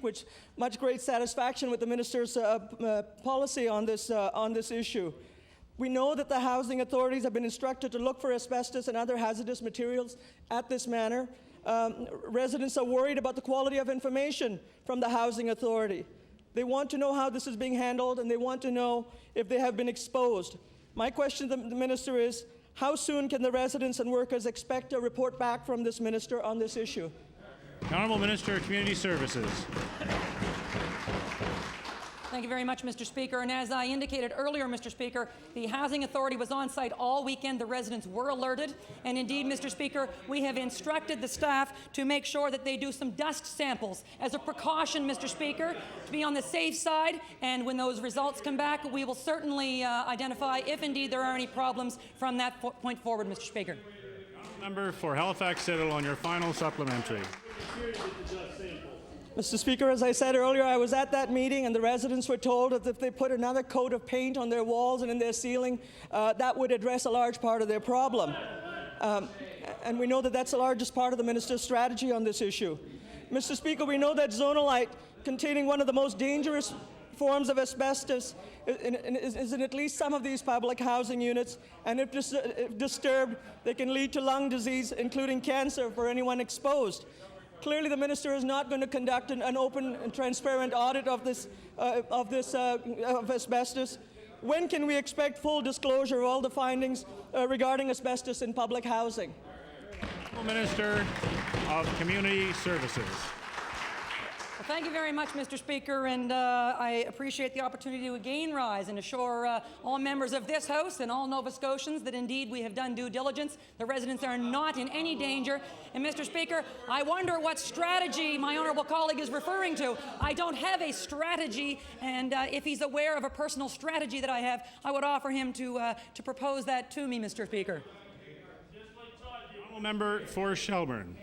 which much great satisfaction with the minister's policy on this issue. We know that the housing authorities have been instructed to look for asbestos and other hazardous materials at this manor. Residents are worried about the quality of information from the housing authority. They want to know how this is being handled, and they want to know if they have been exposed. My question to the minister is, how soon can the residents and workers expect a report back from this minister on this issue? The Honourable Minister of Community Services. Thank you very much, Mr. Speaker. And as I indicated earlier, Mr. Speaker, the Housing Authority was on site all weekend. The residents were alerted. And indeed, Mr. Speaker, we have instructed the staff to make sure that they do some dust samples as a precaution, Mr. Speaker, to be on the safe side. And when those results come back, we will certainly identify if indeed there are any problems from that point forward, Mr. Speaker. Member for Halifax Citadel on your final supplementary. Mr. Speaker, as I said earlier, I was at that meeting, and the residents were told that if they put another coat of paint on their walls and in their ceiling, that would address a large part of their problem. And we know that that's the largest part of the minister's strategy on this issue. Mr. Speaker, we know that zonalite, containing one of the most dangerous forms of asbestos, is in at least some of these public housing units, and if disturbed, they can lead to lung disease, including cancer, for anyone exposed. Clearly, the minister is not going to conduct an open and transparent audit of asbestos. When can we expect full disclosure of all the findings regarding asbestos in public housing? Minister of Community Services. Well, thank you very much, Mr. Speaker, and I appreciate the opportunity to again rise and assure all members of this House and all Nova Scotians that indeed we have done due diligence. The residents are not in any danger. And, Mr. Speaker, I wonder what strategy my honourable colleague is referring to. I don't have a strategy, and if he's aware of a personal strategy that I have, I would offer him to propose that to me, Mr. Speaker. Honourable Member for Shelburne.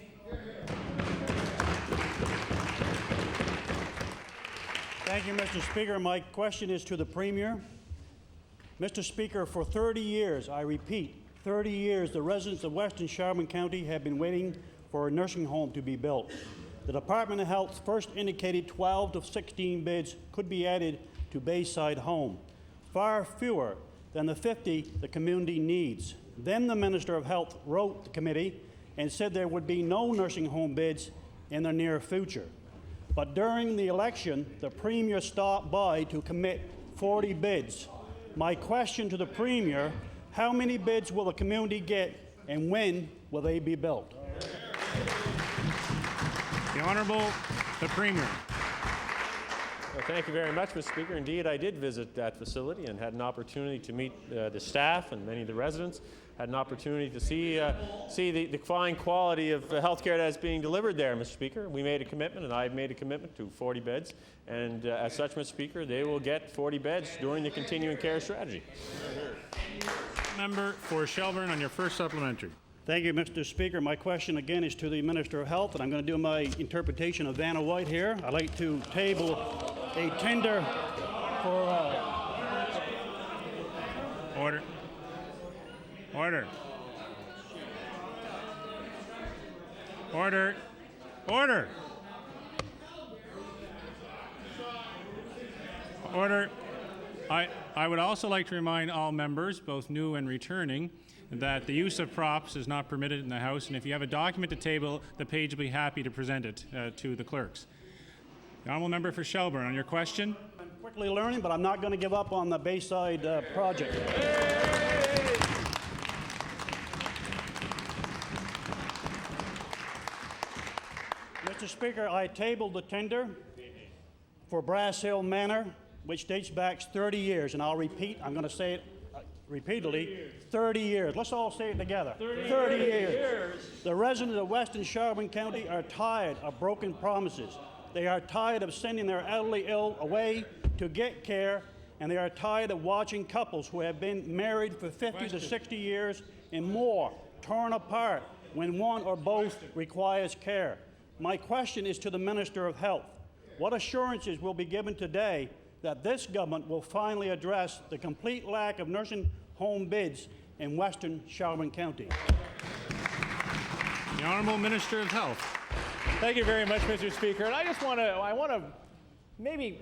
Thank you, Mr. Speaker. My question is to the Premier. Mr. Speaker, for 30 years, I repeat, 30 years, the residents of Western Shelburne County have been waiting for a nursing home to be built. The Department of Health first indicated 12 to 16 beds could be added to Bayside Home, far fewer than the 50 the community needs. Then the Minister of Health wrote the committee and said there would be no nursing home beds in the near future. But during the election, the Premier stopped by to commit 40 bids. My question to the Premier, how many bids will the community get, and when will they be built? The Honourable the Premier. Well, thank you very much, Mr. Speaker. Indeed, I did visit that facility and had an opportunity to meet the staff and many of the residents. Had an opportunity to see the fine quality of health care that's being delivered there, Mr. Speaker. We made a commitment, and I've made a commitment to 40 beds. And as such, Mr. Speaker, they will get 40 beds during the continuing care strategy. Member for Shelburne on your first supplementary. Thank you, Mr. Speaker. My question again is to the Minister of Health, and I'm going to do my interpretation of Vanna White here. I'd like to table a tender for... Order. Order. Order. Order. Order. I would also like to remind all members, both new and returning, that the use of props is not permitted in the House, and if you have a document to table, the page will be happy to present it to the clerks. The Honourable Member for Shelburne, on your question. I'm quickly learning, but I'm not going to give up on the Bayside project. Mr. Speaker, I tabled the tender for Brass Hill Manor, which dates back 30 years, and I'll repeat, I'm going to say it repeatedly, 30 years. Let's all say it together. 30 years. The residents of Western Shelburne County are tired of broken promises. They are tired of sending their elderly ill away to get care, and they are tired of watching couples who have been married for 50 to 60 years and more torn apart when one or both requires care. My question is to the Minister of Health. What assurances will be given today that this government will finally address the complete lack of nursing home beds in Western Shelburne County? The Honourable Minister of Health. Thank you very much, Mr. Speaker. And I want to maybe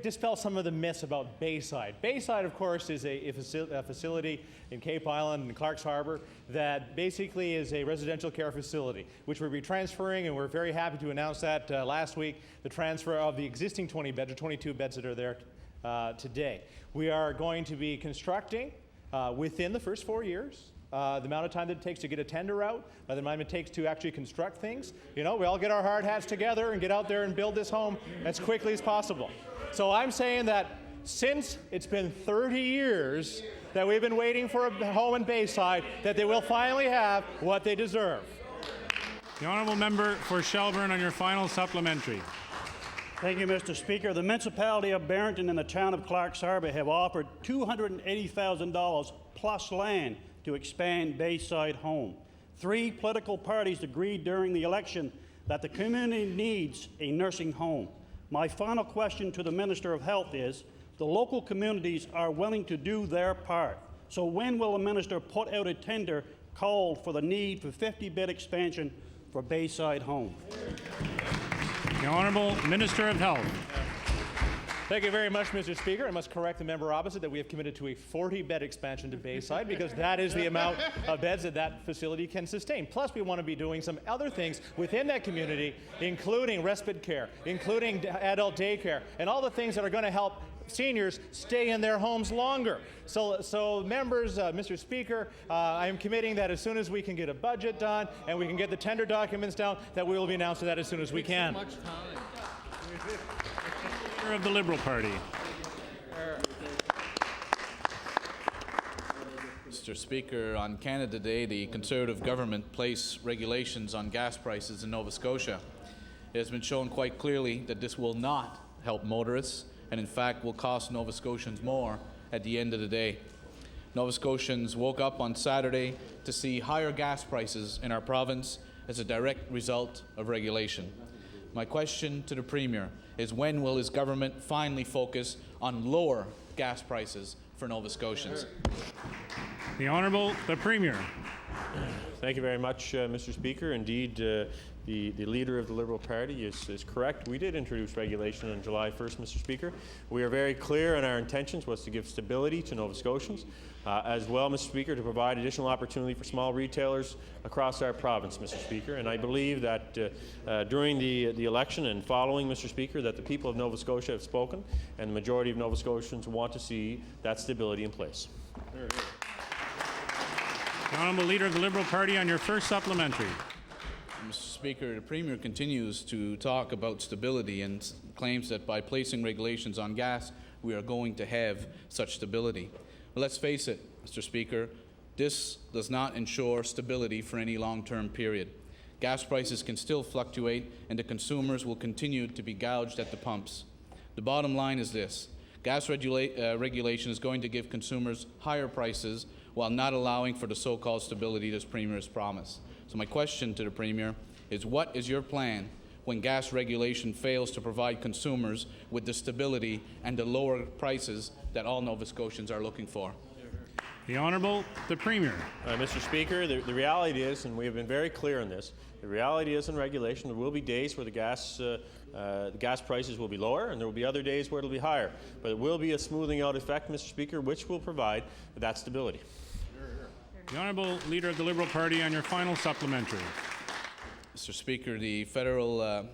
dispel some of the myths about Bayside. Bayside, of course, is a facility in Cape Island and Clark's Harbor that basically is a residential care facility, which we'll be transferring, and we're very happy to announce that last week, the transfer of the existing 20 beds, or 22 beds that are there today. We are going to be constructing within the first 4 years. The amount of time that it takes to get a tender out, by the time it takes to actually construct things. You know, we all get our hard hats together and get out there and build this home as quickly as possible. So I'm saying that since it's been 30 years that we've been waiting for a home in Bayside, that they will finally have what they deserve. The honourable member for Shelburne on your final supplementary. Thank you, Mr. Speaker. The municipality of Barrington and the town of Clark's Harbor have offered $280,000 plus land to expand Bayside Home. 3 political parties agreed during the election that the community needs a nursing home. My final question to the Minister of Health is, the local communities are willing to do their part. So when will the minister put out a tender called for the need for 50-bed expansion for Bayside Home? The Honourable Minister of Health. Thank you very much, Mr. Speaker. I must correct the member opposite that we have committed to a 40-bed expansion to Bayside because that is the amount of beds that that facility can sustain. Plus, we want to be doing some other things within that community, including respite care, including adult daycare, and all the things that are going to help seniors stay in their homes longer. So members, Mr. Speaker, I am committing that as soon as we can get a budget done and we can get the tender documents down, that we will be announcing that as soon as we can. So much time. Of the Liberal Party. Mr. Speaker, on Canada Day, the Conservative government placed regulations on gas prices in Nova Scotia. It has been shown quite clearly that this will not help motorists and in fact will cost Nova Scotians more at the end of the day. Nova Scotians woke up on Saturday to see higher gas prices in our province as a direct result of regulation. My question to the Premier is, when will his government finally focus on lower gas prices for Nova Scotians? The Honourable the Premier. Thank you very much, Mr. Speaker. Indeed, the leader of the Liberal Party is correct. We did introduce regulation on July 1st, Mr. Speaker. We are very clear in our intentions was to give stability to Nova Scotians, as well, Mr. Speaker, to provide additional opportunity for small retailers across our province, Mr. Speaker. And I believe that during the election and following, Mr. Speaker, that the people of Nova Scotia have spoken, and the majority of Nova Scotians want to see that stability in place. The Honourable Leader of the Liberal Party on your first supplementary. Mr. Speaker, the Premier continues to talk about stability and claims that by placing regulations on gas, we are going to have such stability. But let's face it, Mr. Speaker, this does not ensure stability for any long-term period. Gas prices can still fluctuate, and the consumers will continue to be gouged at the pumps. The bottom line is this: gas regulation is going to give consumers higher prices while not allowing for the so-called stability this Premier has promised. So my question to the Premier is, what is your plan when gas regulation fails to provide consumers with the stability and the lower prices that all Nova Scotians are looking for? The Honourable the Premier. Mr. Speaker, the reality is, and we have been very clear on this, the reality is in regulation there will be days where the gas prices will be lower, and there will be other days where it will be higher. But it will be a smoothing out effect, Mr. Speaker, which will provide that stability. The Honourable Leader of the Liberal Party on your final supplementary. Mr. Speaker, the federal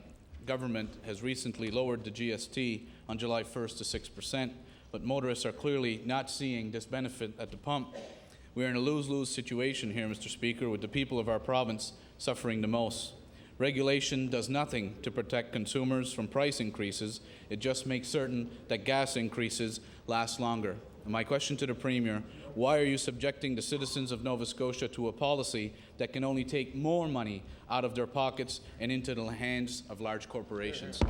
government has recently lowered the GST on July 1st to 6%, but motorists are clearly not seeing this benefit at the pump. We are in a lose-lose situation here, Mr. Speaker, with the people of our province suffering the most. Regulation does nothing to protect consumers from price increases. It just makes certain that gas increases last longer. And my question to the Premier: why are you subjecting the citizens of Nova Scotia to a policy that can only take more money out of their pockets and into the hands of large corporations?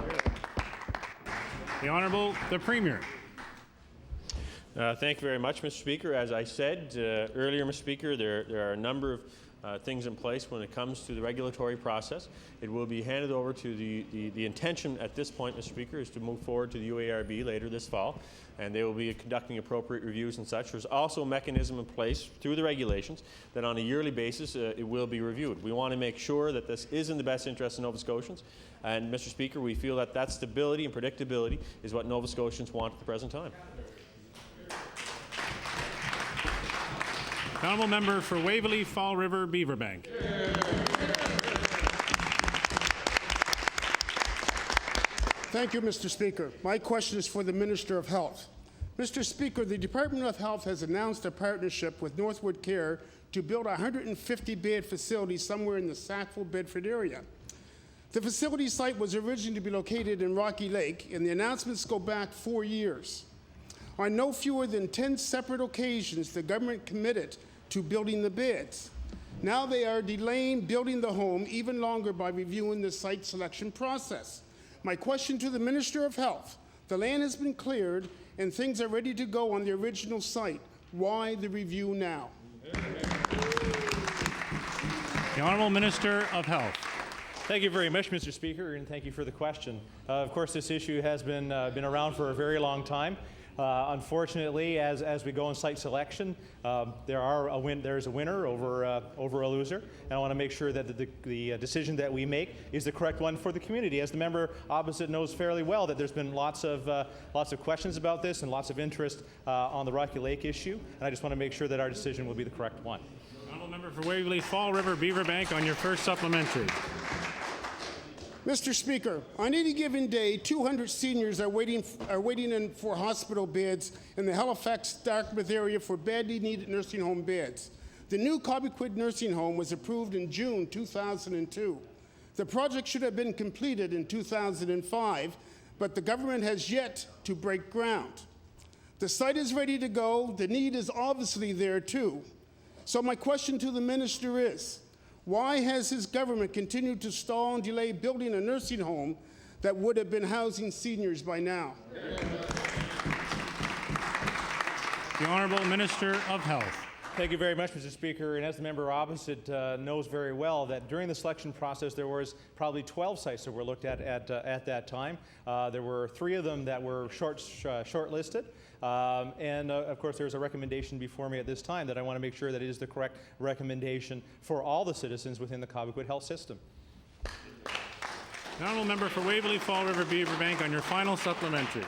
The Honourable the Premier. Thank you very much, Mr. Speaker. As I said earlier, Mr. Speaker, there are a number things in place when it comes to the regulatory process. It will be handed over to the intention at this point, Mr. Speaker, is to move forward to the UARB later this fall, and they will be conducting appropriate reviews and such. There's also a mechanism in place through the regulations that on a yearly basis it will be reviewed. We want to make sure that this is in the best interest of Nova Scotians, and Mr. Speaker, we feel that that stability and predictability is what Nova Scotians want at the present time. The honourable member for Waverley, Fall River, Beaverbank. Thank you, Mr. Speaker. My question is for the Minister of Health. Mr. Speaker, the Department of Health has announced a partnership with Northwood Care to build a 150-bed facility somewhere in the Sackville-Bedford area. The facility site was originally to be located in Rocky Lake, and the announcements go back 4 years. On no fewer than 10 separate occasions, the government committed to building the beds. Now they are delaying building the home even longer by reviewing the site selection process. My question to the Minister of Health: the land has been cleared and things are ready to go on the original site. Why the review now? The Honourable Minister of Health. Thank you very much, Mr. Speaker, and thank you for the question. Of course, this issue has been around for a very long time. Unfortunately, as we go in site selection, there's a winner over a loser, and I want to make sure that the decision that we make is the correct one for the community. As the member opposite knows fairly well, that there's been lots of questions about this and lots of interest on the Rocky Lake issue, and I just want to make sure that our decision will be the correct one. Honourable member for Waverley, Fall River, Beaverbank, on your first supplementary. Mr. Speaker, on any given day, 200 seniors are waiting for hospital beds in the Halifax-Dartmouth area for badly needed nursing home beds. The new Cobequid nursing home was approved in June 2002. The project should have been completed in 2005, but the government has yet to break ground. The site is ready to go. The need is obviously there too. So my question to the minister is, why has his government continued to stall and delay building a nursing home that would have been housing seniors by now? The Honourable Minister of Health. Thank you very much, Mr. Speaker. And as the member opposite knows very well, that during the selection process there was probably 12 sites that were looked at that time. There were 3 of them that were shortlisted. And of course, there's a recommendation before me at this time that I want to make sure that it is the correct recommendation for all the citizens within the Cobequid health system. The Honourable Member for Waverley, Fall River, Beaverbank, on your final supplementary.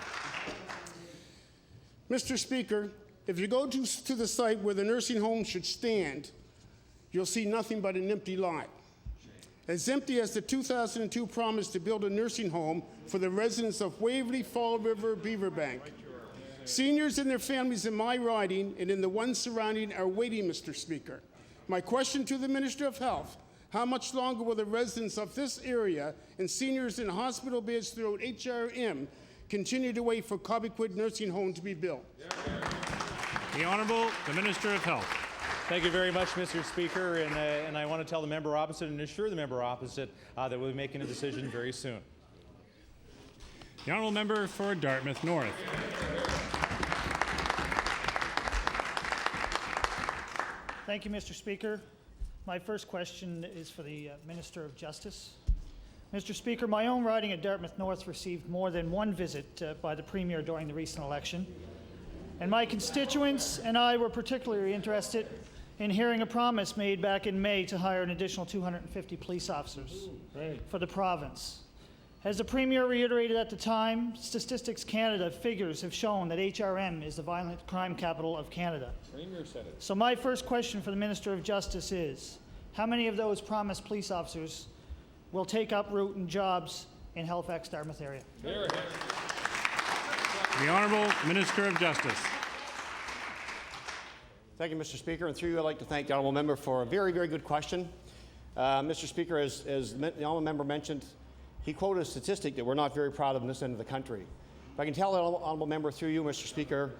Mr. Speaker, if you go to the site where the nursing home should stand, you'll see nothing but an empty lot. As empty as the 2002 promise to build a nursing home for the residents of Waverley, Fall River, Beaverbank. Seniors and their families in my riding and in the ones surrounding are waiting, Mr. Speaker. My question to the Minister of Health: how much longer will the residents of this area and seniors in hospital beds throughout HRM continue to wait for Cobequid Nursing Home to be built? The Honourable, the Minister of Health. Thank you very much, Mr. Speaker, and I want to tell the member opposite and assure the member opposite that we'll be making a decision very soon. The Honourable Member for Dartmouth North. Thank you, Mr. Speaker. My first question is for the Minister of Justice. Mr. Speaker, my own riding at Dartmouth North received more than one visit by the Premier during the recent election. And my constituents and I were particularly interested in hearing a promise made back in May to hire an additional 250 police officers for the province. As the Premier reiterated at the time, Statistics Canada figures have shown that HRM is the violent crime capital of Canada. Premier said it. So my first question for the Minister of Justice is, how many of those promised police officers will take up root in jobs in Halifax-Dartmouth area? The Honourable Minister of Justice. Thank you, Mr. Speaker. And through you, I'd like to thank the Honourable Member for a very, very good question. Mr. Speaker, as the Honourable Member mentioned, he quoted a statistic that we're not very proud of in this end of the country. If I can tell the Honourable Member through you, Mr. Speaker,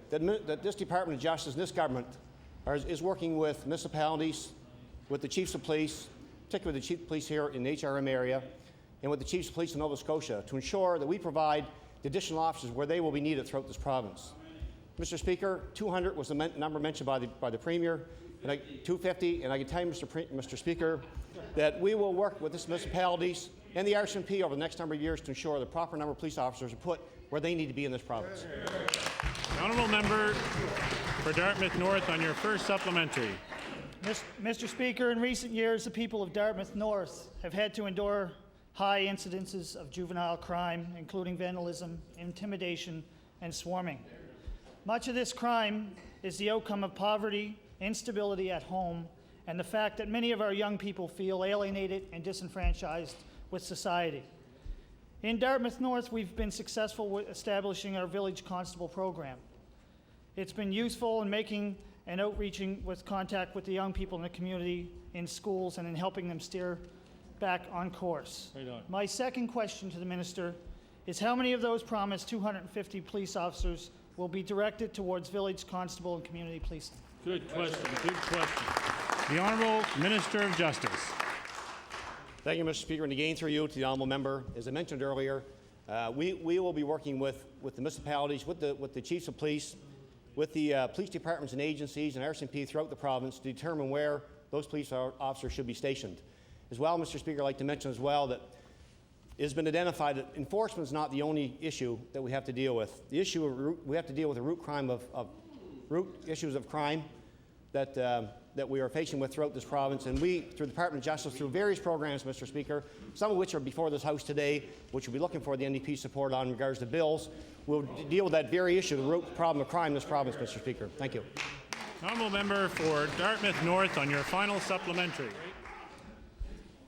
that this Department of Justice and this government is working with municipalities, with the chiefs of police, particularly the chief of police here in the HRM area, and with the chiefs of police in Nova Scotia to ensure that we provide the additional officers where they will be needed throughout this province. Mr. Speaker, 200 was the number mentioned by the Premier, and 250, and I can tell you, Mr. Speaker, that we will work with the municipalities and the RCMP over the next number of years to ensure the proper number of police officers are put where they need to be in this province. The honourable member for Dartmouth North on your first supplementary. Mr. Speaker, in recent years, the people of Dartmouth North have had to endure high incidences of juvenile crime, including vandalism, intimidation, and swarming. Much of this crime is the outcome of poverty, instability at home, and the fact that many of our young people feel alienated and disenfranchised with society. In Dartmouth North, we've been successful with establishing our village constable program. It's been useful in making and outreaching with contact with the young people in the community, in schools, and in helping them steer back on course. Right on. My second question to the minister is how many of those promised 250 police officers will be directed towards village constable and community policing? Good question. Good question. The Honourable Minister of Justice. Thank you, Mr. Speaker. And again, through you to the honourable member, as I mentioned earlier, we will be working with the municipalities, with the chiefs of police, with the police departments and agencies and RCMP throughout the province to determine where those police officers should be stationed. As well, Mr. Speaker, I'd like to mention as well that it has been identified that enforcement is not the only issue that we have to deal with. The issue of we have to deal with the root issues of crime that we are facing with throughout this province, and we, through the Department of Justice, through various programs, Mr. Speaker, some of which are before this House today, which we'll be looking for the NDP support on in regards to bills, will deal with that very issue, the root problem of crime in this province, Mr. Speaker. Thank you. Honourable member for Dartmouth North on your final supplementary.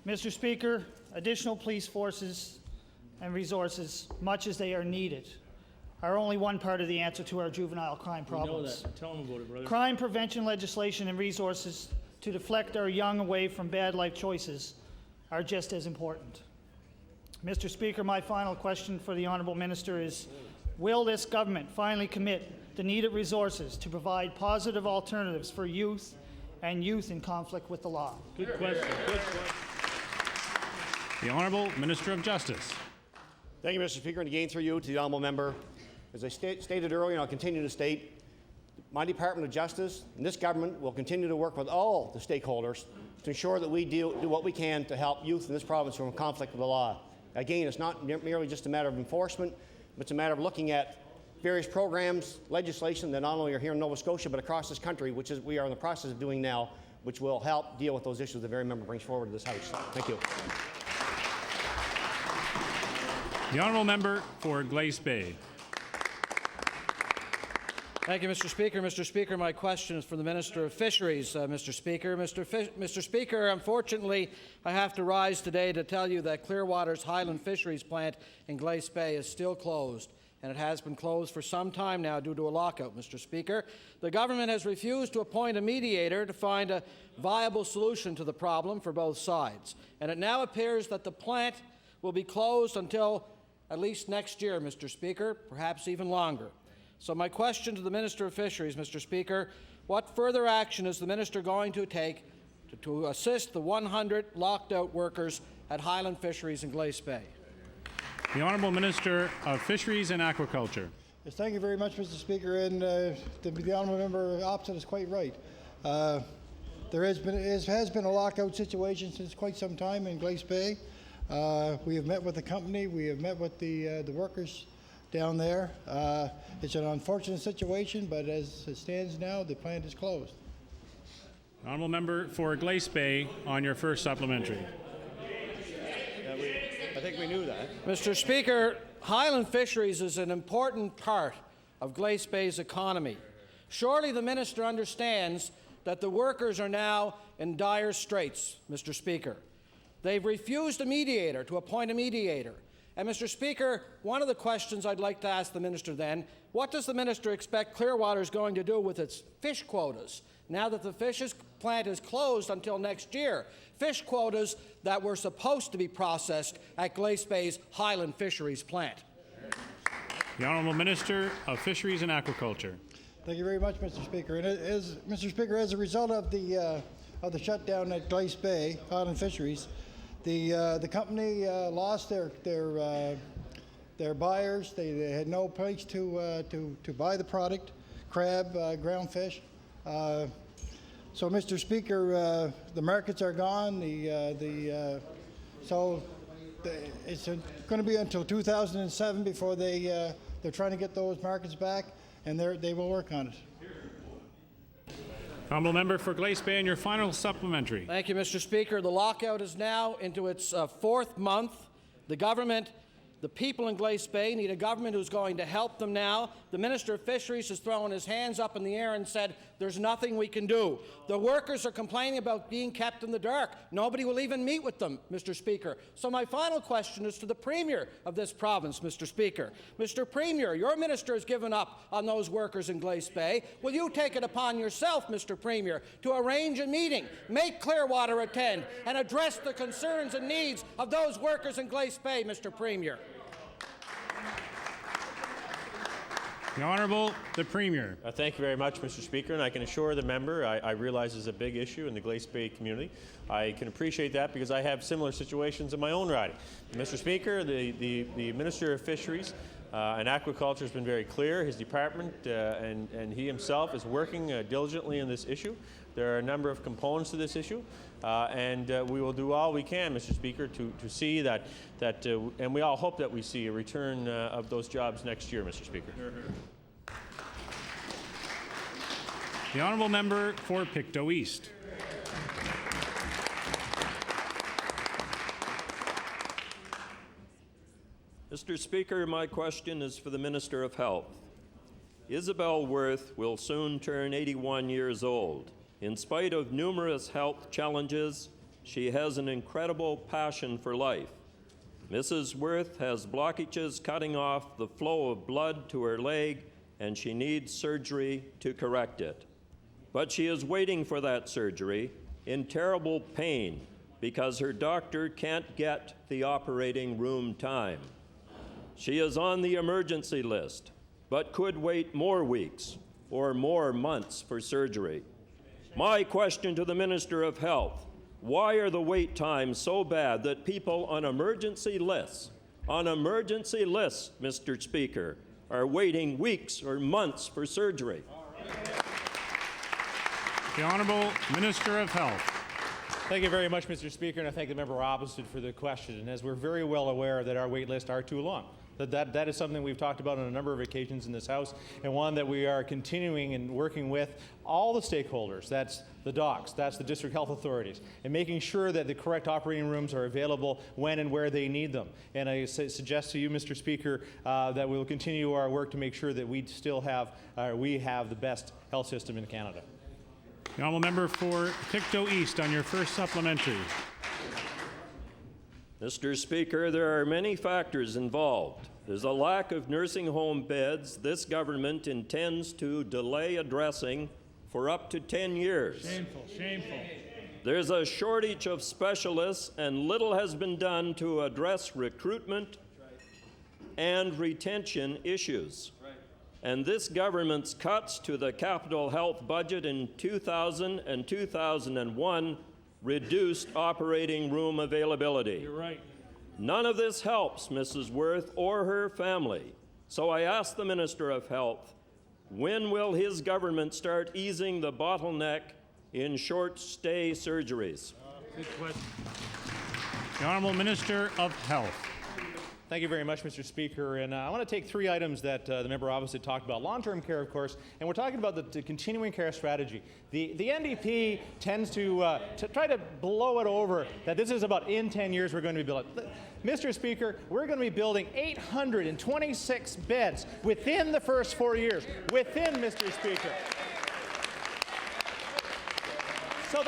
Mr. Speaker, additional police forces and resources, much as they are needed, are only one part of the answer to our juvenile crime problems. Tell them about it, brother. Crime prevention legislation and resources to deflect our young away from bad life choices are just as important. Mr. Speaker, my final question for the Honourable Minister is, will this government finally commit the needed resources to provide positive alternatives for youth and youth in conflict with the law? Good question. Good question. The Honourable Minister of Justice. Thank you, Mr. Speaker, and again through you to the honourable member. As I stated earlier, and I'll continue to state, my Department of Justice and this government will continue to work with all the stakeholders to ensure that we do what we can to help youth in this province from conflict with the law. Again, it's not merely just a matter of enforcement, but it's a matter of looking at various programs, legislation that not only are here in Nova Scotia, but across this country, which is we are in the process of doing now, which will help deal with those issues the very member brings forward to this House. Thank you. The Honourable Member for Glace Bay. Thank you, Mr. Speaker. Mr. Speaker, my question is for the Minister of Fisheries, Mr. Speaker. Mr. Speaker, unfortunately, I have to rise today to tell you that Clearwater's Highland Fisheries plant in Glace Bay is still closed, and it has been closed for some time now due to a lockout, Mr. Speaker. The government has refused to appoint a mediator to find a viable solution to the problem for both sides, and it now appears that the plant will be closed until at least next year, Mr. Speaker, perhaps even longer. So my question to the Minister of Fisheries, Mr. Speaker, what further action is the Minister going to take to assist the 100 locked-out workers at Highland Fisheries in Glace Bay? The Honourable Minister of Fisheries and Aquaculture. Yes, thank you very much, Mr. Speaker, and the honourable member opposite is quite right. There has been a lockout situation since quite some time in Glace Bay. We have met with the company, we have met with the workers down there. It's an unfortunate situation, but as it stands now, the plant is closed. Honourable Member for Glace Bay on your first supplementary. I think we knew that. Mr. Speaker, Highland Fisheries is an important part of Glace Bay's economy. Surely the Minister understands that the workers are now in dire straits, Mr. Speaker. They've refused a mediator, to appoint a mediator. And, Mr. Speaker, one of the questions I'd like to ask the Minister then, what does the Minister expect Clearwater is going to do with its fish quotas now that the plant is closed until next year? Fish quotas that were supposed to be processed at Glace Bay's Highland Fisheries plant. The Honourable Minister of Fisheries and Aquaculture. Thank you very much, Mr. Speaker. And Mr. Speaker, as a result of the shutdown at Glace Bay, Highland Fisheries, the company lost their buyers. They had no place to buy the product. crab, ground fish. So, Mr. Speaker, the markets are gone. So it's going to be until 2007 before they're trying to get those markets back, and they will work on it. Honourable member for Glace Bay, and your final supplementary. Thank you, Mr. Speaker. The lockout is now into its fourth month. The government, the people in Glace Bay need a government who's going to help them now. The Minister of Fisheries has thrown his hands up in the air and said, there's nothing we can do. The workers are complaining about being kept in the dark. Nobody will even meet with them, Mr. Speaker. So my final question is to the Premier of this province, Mr. Speaker. Mr. Premier, your minister has given up on those workers in Glace Bay. Will you take it upon yourself, Mr. Premier, to arrange a meeting, make Clearwater attend, and address the concerns and needs of those workers in Glace Bay, Mr. Premier? The Honourable, the Premier. Thank you very much, Mr. Speaker, and I can assure the member I realize it's a big issue in the Glace Bay community. I can appreciate that because I have similar situations in my own riding. Mr. Speaker, the Minister of Fisheries and Aquaculture has been very clear. His department and he himself is working diligently on this issue. There are a number of components to this issue, and we will do all we can, Mr. Speaker, to see that and we all hope that we see a return of those jobs next year, Mr. Speaker. The Honourable member for Pictou East. Mr. Speaker, my question is for the Minister of Health. Isabel Worth will soon turn 81 years old. In spite of numerous health challenges, she has an incredible passion for life. Mrs. Worth has blockages cutting off the flow of blood to her leg, and she needs surgery to correct it. But she is waiting for that surgery in terrible pain because her doctor can't get the operating room time. She is on the emergency list, but could wait more weeks or more months for surgery. My question to the Minister of Health: why are the wait times so bad that people on emergency lists, Mr. Speaker, are waiting weeks or months for surgery? The Honourable Minister of Health. Thank you very much, Mr. Speaker, and I thank the member opposite for the question. And as we're very well aware that our wait lists are too long. That is something we've talked about on a number of occasions in this House, and one that we are continuing and working with all the stakeholders. That's the docs, that's the district health authorities, and making sure that the correct operating rooms are available when and where they need them. And I suggest to you, Mr. Speaker, that we will continue our work to make sure that we still have, we have the best health system in Canada. The Honourable member for Pictou East on your first supplementary. Mr. Speaker, there are many factors involved. There's a lack of nursing home beds this government intends to delay addressing for up to 10 years. Shameful, shameful. There's a shortage of specialists, and little has been done to address recruitment and retention issues. And this government's cuts to the capital health budget in 2000 and 2001 reduced operating room availability. You're right. None of this helps Mrs. Worth or her family. So I ask the Minister of Health, when will his government start easing the bottleneck in short-stay surgeries? Good question. The Honourable Minister of Health. Thank you very much, Mr. Speaker. And I want to take three items that the member opposite talked about. Long-term care, of course, and we're talking about the continuing care strategy. The NDP tends to try to blow it over that this is about in 10 years we're going to be building. Mr. Speaker, we're going to be building 826 beds within the first 4 years. Within, Mr. Speaker. So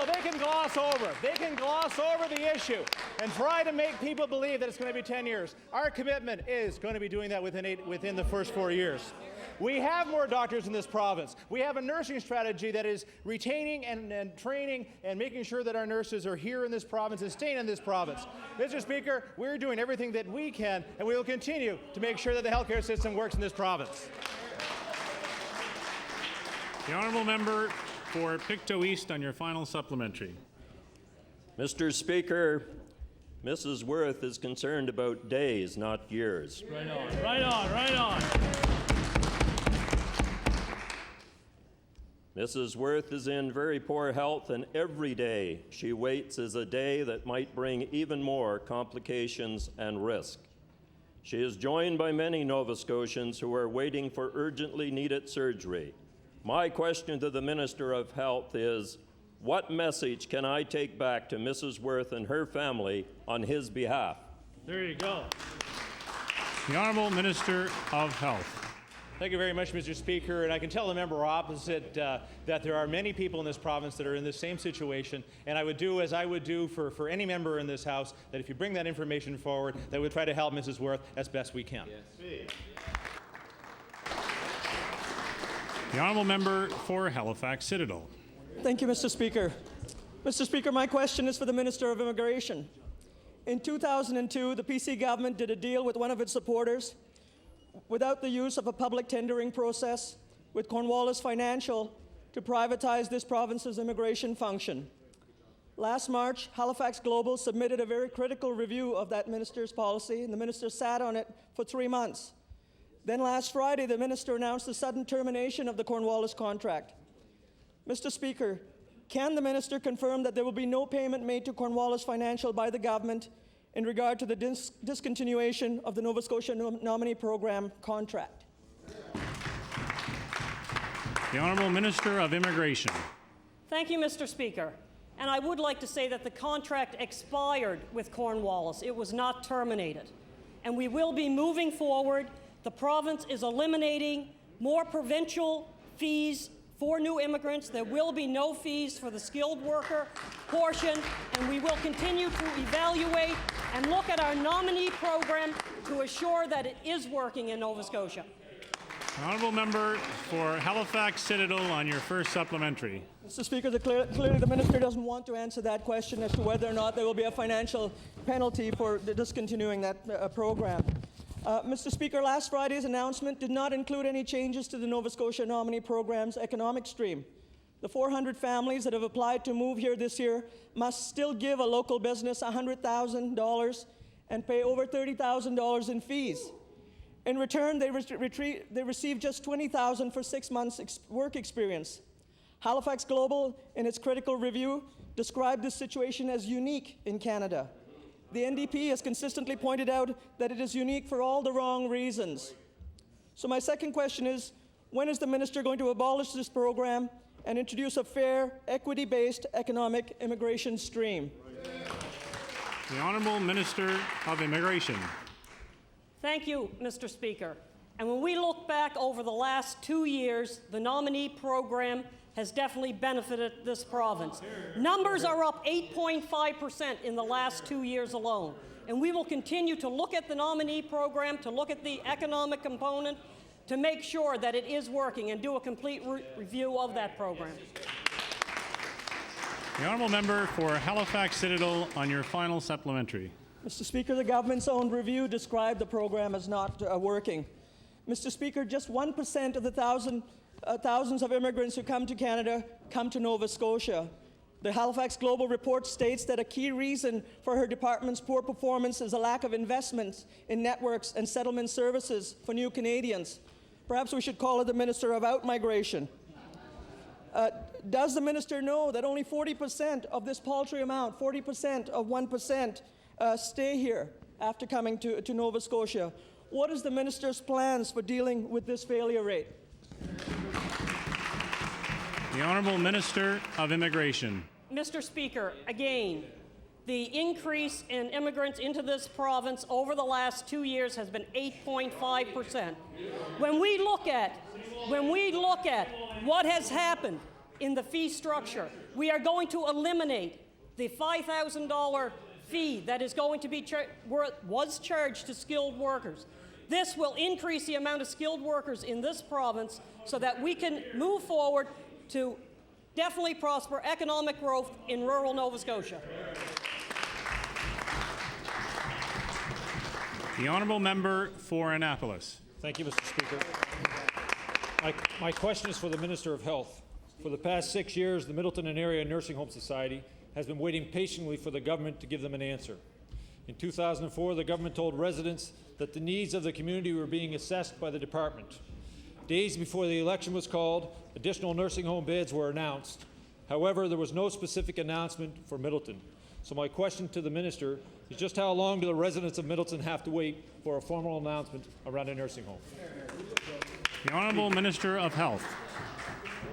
they can gloss over. They can gloss over the issue and try to make people believe that it's going to be 10 years. Our commitment is going to be doing that within the first 4 years. We have more doctors in this province. We have a nursing strategy that is retaining and training and making sure that our nurses are here in this province and staying in this province. Mr. Speaker, we're doing everything that we can, and we will continue to make sure that the healthcare system works in this province. The Honourable member for Pictou East on your final supplementary. Mr. Speaker, Mrs. Worth is concerned about days, not years. Right on, right on, right on. Mrs. Worth is in very poor health, and every day she waits is a day that might bring even more complications and risk. She is joined by many Nova Scotians who are waiting for urgently needed surgery. My question to the Minister of Health is, what message can I take back to Mrs. Worth and her family on his behalf? There you go. The Honourable Minister of Health. Thank you very much, Mr. Speaker. And I can tell the member opposite that there are many people in this province that are in the same situation. And I would do as I would do for any member in this House, that if you bring that information forward, that we'll try to help Mrs. Worth as best we can. Yes. The Honourable Member for Halifax Citadel. Thank you, Mr. Speaker. Mr. Speaker, my question is for the Minister of Immigration. In 2002, the PC government did a deal with one of its supporters without the use of a public tendering process with Cornwallis Financial to privatize this province's immigration function. Last March, Halifax Global submitted a very critical review of that minister's policy, and the minister sat on it for 3 months. Then last Friday, the minister announced the sudden termination of the Cornwallis contract. Mr. Speaker, can the minister confirm that there will be no payment made to Cornwallis Financial by the government in regard to the discontinuation of the Nova Scotia Nominee Program contract? The Honourable Minister of Immigration. Thank you, Mr. Speaker. And I would like to say that the contract expired with Cornwallis. It was not terminated. And we will be moving forward. The province is eliminating more provincial fees for new immigrants. There will be no fees for the skilled worker portion, and we will continue to evaluate and look at our nominee program to assure that it is working in Nova Scotia. Honourable Member for Halifax Citadel on your first supplementary. Mr. Speaker, clearly the minister doesn't want to answer that question as to whether or not there will be a financial penalty for discontinuing that program. Mr. Speaker, last Friday's announcement did not include any changes to the Nova Scotia Nominee Program's economic stream. The 400 families that have applied to move here this year must still give a local business $100,000 and pay over $30,000 in fees. In return, they receive just $20,000 for 6 months work experience. Halifax Global, in its critical review, described this situation as unique in Canada. The NDP has consistently pointed out that it is unique for all the wrong reasons. So my second question is, when is the minister going to abolish this program and introduce a fair, equity-based economic immigration stream? The Honourable Minister of Immigration. Thank you, Mr. Speaker. And when we look back over the last 2 years, the nominee program has definitely benefited this province. Numbers are up 8.5% in the last 2 years alone. And we will continue to look at the nominee program, to look at the economic component, to make sure that it is working and do a complete review of that program. The Honourable Member for Halifax Citadel on your final supplementary. Mr. Speaker, the government's own review described the program as not working. Mr. Speaker, just 1% of the thousands of immigrants who come to Canada come to Nova Scotia. The Halifax Global report states that a key reason for her department's poor performance is a lack of investment in networks and settlement services for new Canadians. Perhaps we should call her the Minister of Outmigration. Does the minister know that only 40% of this paltry amount, 40% of 1%, stay here after coming to Nova Scotia? What is the minister's plans for dealing with this failure rate? The Honourable Minister of Immigration. Mr. Speaker, again, the increase in immigrants into this province over the last 2 years has been 8.5%. When we look at what has happened in the fee structure, we are going to eliminate the $5,000 fee that is going to be was charged to skilled workers. This will increase the amount of skilled workers in this province so that we can move forward to definitely prosper economic growth in rural Nova Scotia. The Honourable Member for Annapolis. Thank you, Mr. Speaker. My question is for the Minister of Health. For the past 6 years, the Middleton and Area Nursing Home Society has been waiting patiently for the government to give them an answer. In 2004, the government told residents that the needs of the community were being assessed by the department. Days before the election was called, additional nursing home beds were announced. However, there was no specific announcement for Middleton. So my question to the minister is just how long do the residents of Middleton have to wait for a formal announcement around a nursing home? The Honourable Minister of Health.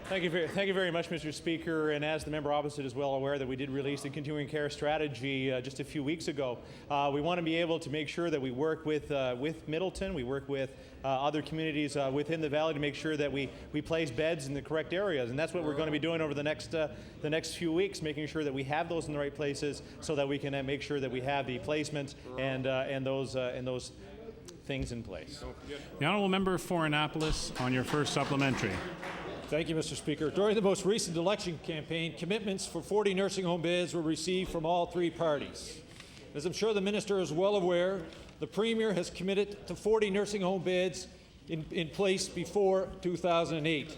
Thank you very much, Mr. Speaker. And as the member opposite is well aware that we did release the continuing care strategy just a few weeks ago, we want to be able to make sure that we work with Middleton, we work with other communities within the valley to make sure that we place beds in the correct areas. And that's what we're going to be doing over the next few weeks, making sure that we have those in the right places so that we can make sure that we have the placement and those things in place. The Honourable Member for Annapolis on your first supplementary. Thank you, Mr. Speaker. During the most recent election campaign, commitments for 40 nursing home beds were received from all three parties. As I'm sure the minister is well aware, the Premier has committed to 40 nursing home beds in place before 2008.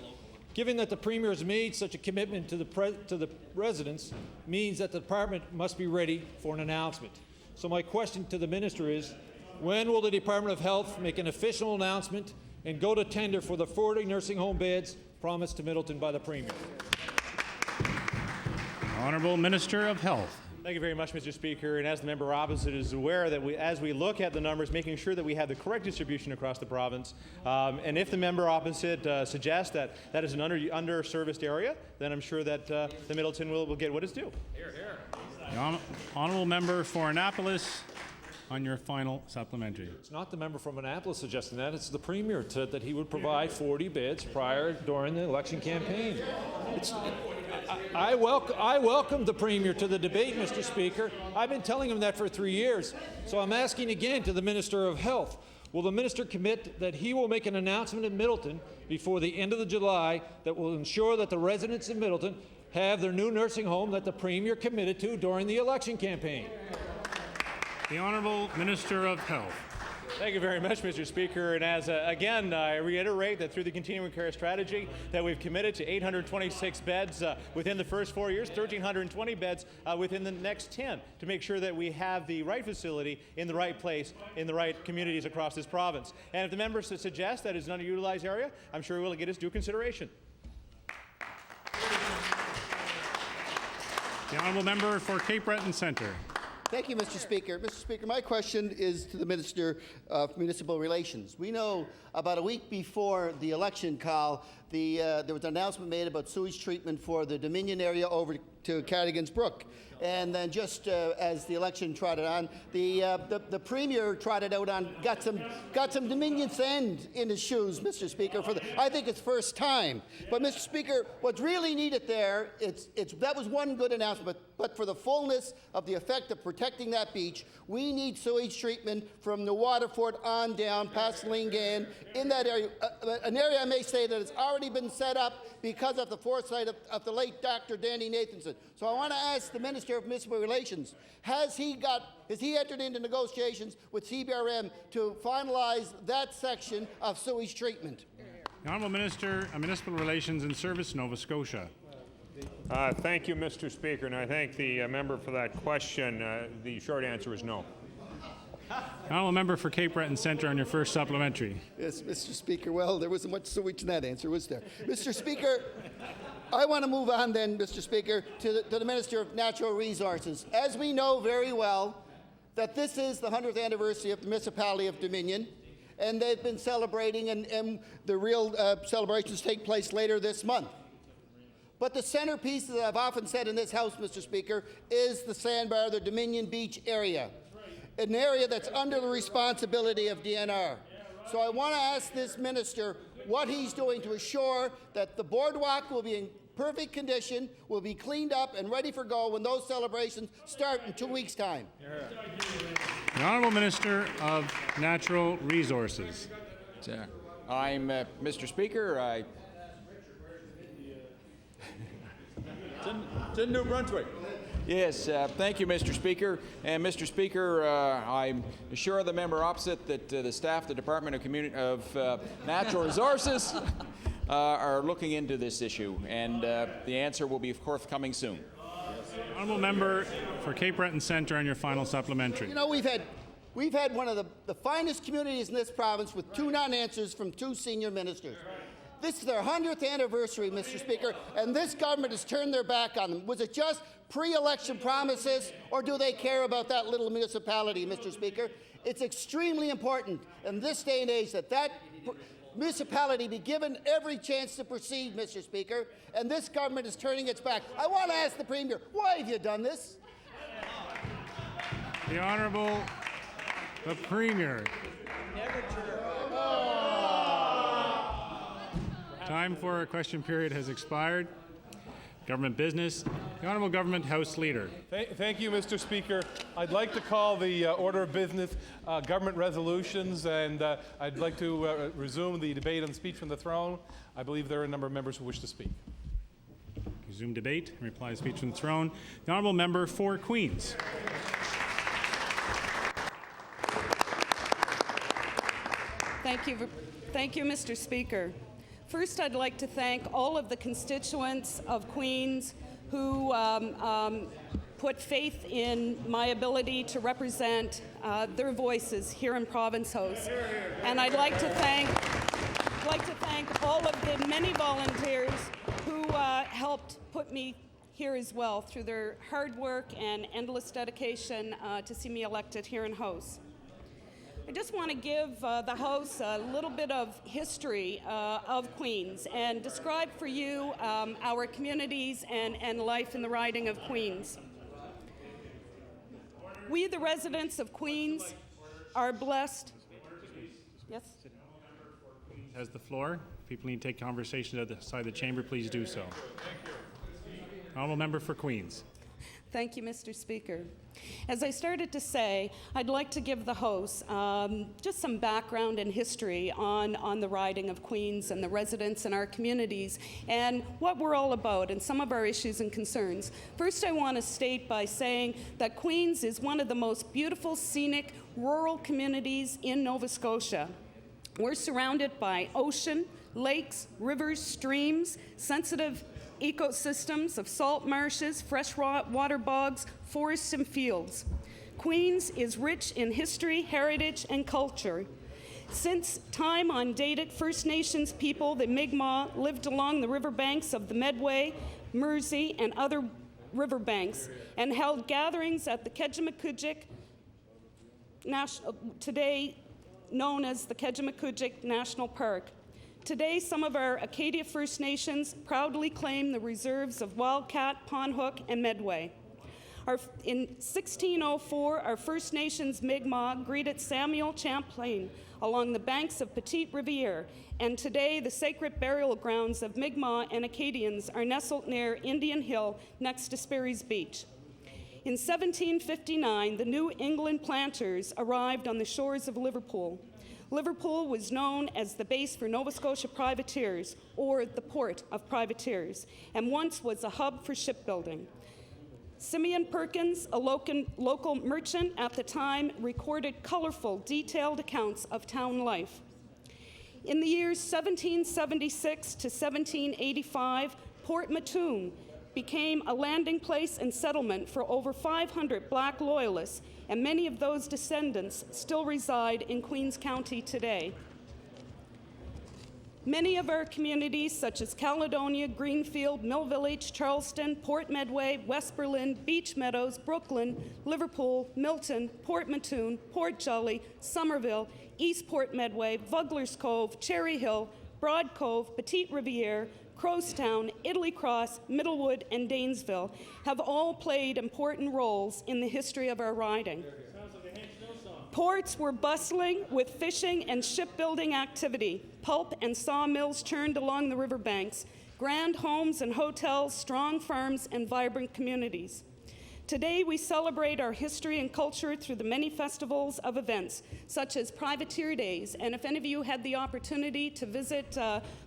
Given that the Premier has made such a commitment to the residents means that the department must be ready for an announcement. So my question to the minister is, when will the Department of Health make an official announcement and go to tender for the 40 nursing home beds promised to Middleton by the Premier? Honourable Minister of Health. Thank you very much, Mr. Speaker. And as the member opposite is aware, that as we look at the numbers, making sure that we have the correct distribution across the province. And if the member opposite suggests that that is an underserviced area, then I'm sure that the Middleton will get what is due. Hear, hear. The Honourable Member for Annapolis on your final supplementary. It's not the member from Annapolis suggesting that. It's the Premier said that he would provide 40 beds during the election campaign. I welcome the Premier to the debate, Mr. Speaker. I've been telling him that for 3 years. So I'm asking again to the Minister of Health, will the minister commit that he will make an announcement in Middleton before the end of July that will ensure that the residents of Middleton have their new nursing home that the Premier committed to during the election campaign? The Honourable Minister of Health. Thank you very much, Mr. Speaker. And as again, I reiterate that through the continuing care strategy that we've committed to 826 beds within the first 4 years, 1,320 beds within the next 10 to make sure that we have the right facility in the right place in the right communities across this province. And if the members suggest that it's an underutilized area, I'm sure we'll get its due consideration. The Honourable Member for Cape Breton Centre. Thank you, Mr. Speaker. Mr. Speaker, my question is to the Minister of Municipal Relations. We know about a week before the election call, there was an announcement made about sewage treatment for the Dominion area over to Cardigan's Brook. And then just as the election trotted on, the Premier trotted out on, got some Dominion sand in his shoes, Mr. Speaker, I think it's first time. But Mr. Speaker, what's really needed there, that was one good announcement, but for the fullness of the effect of protecting that beach, we need sewage treatment from the Waterford on down past Lingan in that area, an area I may say that has already been set up because of the foresight of the late Dr. Danny Nathanson. So I want to ask the Minister of Municipal Relations, has he entered into negotiations with CBRM to finalize that section of sewage treatment? The Honourable Minister of Municipal Relations and Service, Nova Scotia. Thank you, Mr. Speaker, and I thank the member for that question. The short answer is no. The Honourable Member for Cape Breton Centre on your first supplementary. Yes, Mr. Speaker. Well, there wasn't much sewage in that answer, was there? Mr. Speaker, I want to move on then, Mr. Speaker, to the Minister of Natural Resources. As we know very well, that this is the 100th anniversary of the Municipality of Dominion, and they've been celebrating, and the real celebrations take place later this month. But the centerpiece, that I've often said in this House, Mr. Speaker, is the sandbar, the Dominion Beach area, an area that's under the responsibility of DNR. So I want to ask this minister what he's doing to assure that the boardwalk will be in perfect condition, will be cleaned up and ready for go when those celebrations start in 2 weeks' time. The Honourable Minister of Natural Resources. I'm Mr. Speaker. It's in New Brunswick. Yes, thank you, Mr. Speaker. And Mr. Speaker, I'm sure the member opposite that the staff, the Department of Natural Resources, are looking into this issue, and the answer will be forthcoming soon. Honourable Member for Cape Breton Centre on your final supplementary. You know, we've had one of the finest communities in this province with 2 non-answers from 2 senior ministers. This is their 100th anniversary, Mr. Speaker, and this government has turned their back on them. Was it just pre-election promises, or do they care about that little municipality, Mr. Speaker? It's extremely important in this day and age that municipality be given every chance to proceed, Mr. Speaker, and this government is turning its back. I want to ask the Premier, why have you done this? The Honourable the Premier. Time for a question period has expired. Government business. The Honourable Government House Leader. Thank you, Mr. Speaker. I'd like to call the order of business government resolutions, and I'd like to resume the debate on speech from the throne. I believe there are a number of members who wish to speak. Resume debate. Reply speech from the throne. The Honourable Member for Queens. Thank you, Mr. Speaker. First, I'd like to thank all of the constituents of Queens who put faith in my ability to represent their voices here in Province House. And I'd like to thank all of the many volunteers who helped put me here as well through their hard work and endless dedication to see me elected here in House. I just want to give the House a little bit of history of Queens and describe for you our communities and life in the riding of Queens. We, the residents of Queens, are blessed. Yes? Has the floor. If people need to take conversation outside the chamber, please do so. Honourable Member for Queens. Thank you, Mr. Speaker. As I started to say, I'd like to give the House just some background and history on the riding of Queens and the residents in our communities and what we're all about and some of our issues and concerns. First, I want to state by saying that Queens is one of the most beautiful, scenic, rural communities in Nova Scotia. We're surrounded by ocean, lakes, rivers, streams, sensitive ecosystems of salt marshes, fresh water bogs, forests, and fields. Queens is rich in history, heritage, and culture. Since time undated, First Nations people, the Mi'kmaq, lived along the riverbanks of the Medway, Mersey, and other riverbanks, and held gatherings at the Kejimkujik, today known as the Kejimkujik National Park. Today, some of our Acadia First Nations proudly claim the reserves of Wildcat, Pondhook, and Medway. In 1604, our First Nations Mi'kmaq greeted Samuel Champlain along the banks of Petite Riviere, and today the sacred burial grounds of Mi'kmaq and Acadians are nestled near Indian Hill next to Sperry's Beach. In 1759, the New England planters arrived on the shores of Liverpool. Liverpool was known as the base for Nova Scotia privateers, or the port of privateers, and once was a hub for shipbuilding. Simeon Perkins, a local merchant at the time, recorded colorful, detailed accounts of town life. In the years 1776 to 1785, Port Mattoon became a landing place and settlement for over 500 Black Loyalists, and many of those descendants still reside in Queens County today. Many of our communities, such as Caledonia, Greenfield, Mill Village, Charleston, Port Medway, West Berlin, Beach Meadows, Brooklyn, Liverpool, Milton, Port Mattoon, Port Jolly, Somerville, East Port Medway, Vugler's Cove, Cherry Hill, Broad Cove, Petite Riviere, Crowstown, Italy Cross, Middlewood, and Danesville have all played important roles in the history of our riding. Ports were bustling with fishing and shipbuilding activity. Pulp and sawmills churned along the riverbanks, grand homes and hotels, strong farms, and vibrant communities. Today, we celebrate our history and culture through the many festivals of events, such as Privateer Days. And if any of you had the opportunity to visit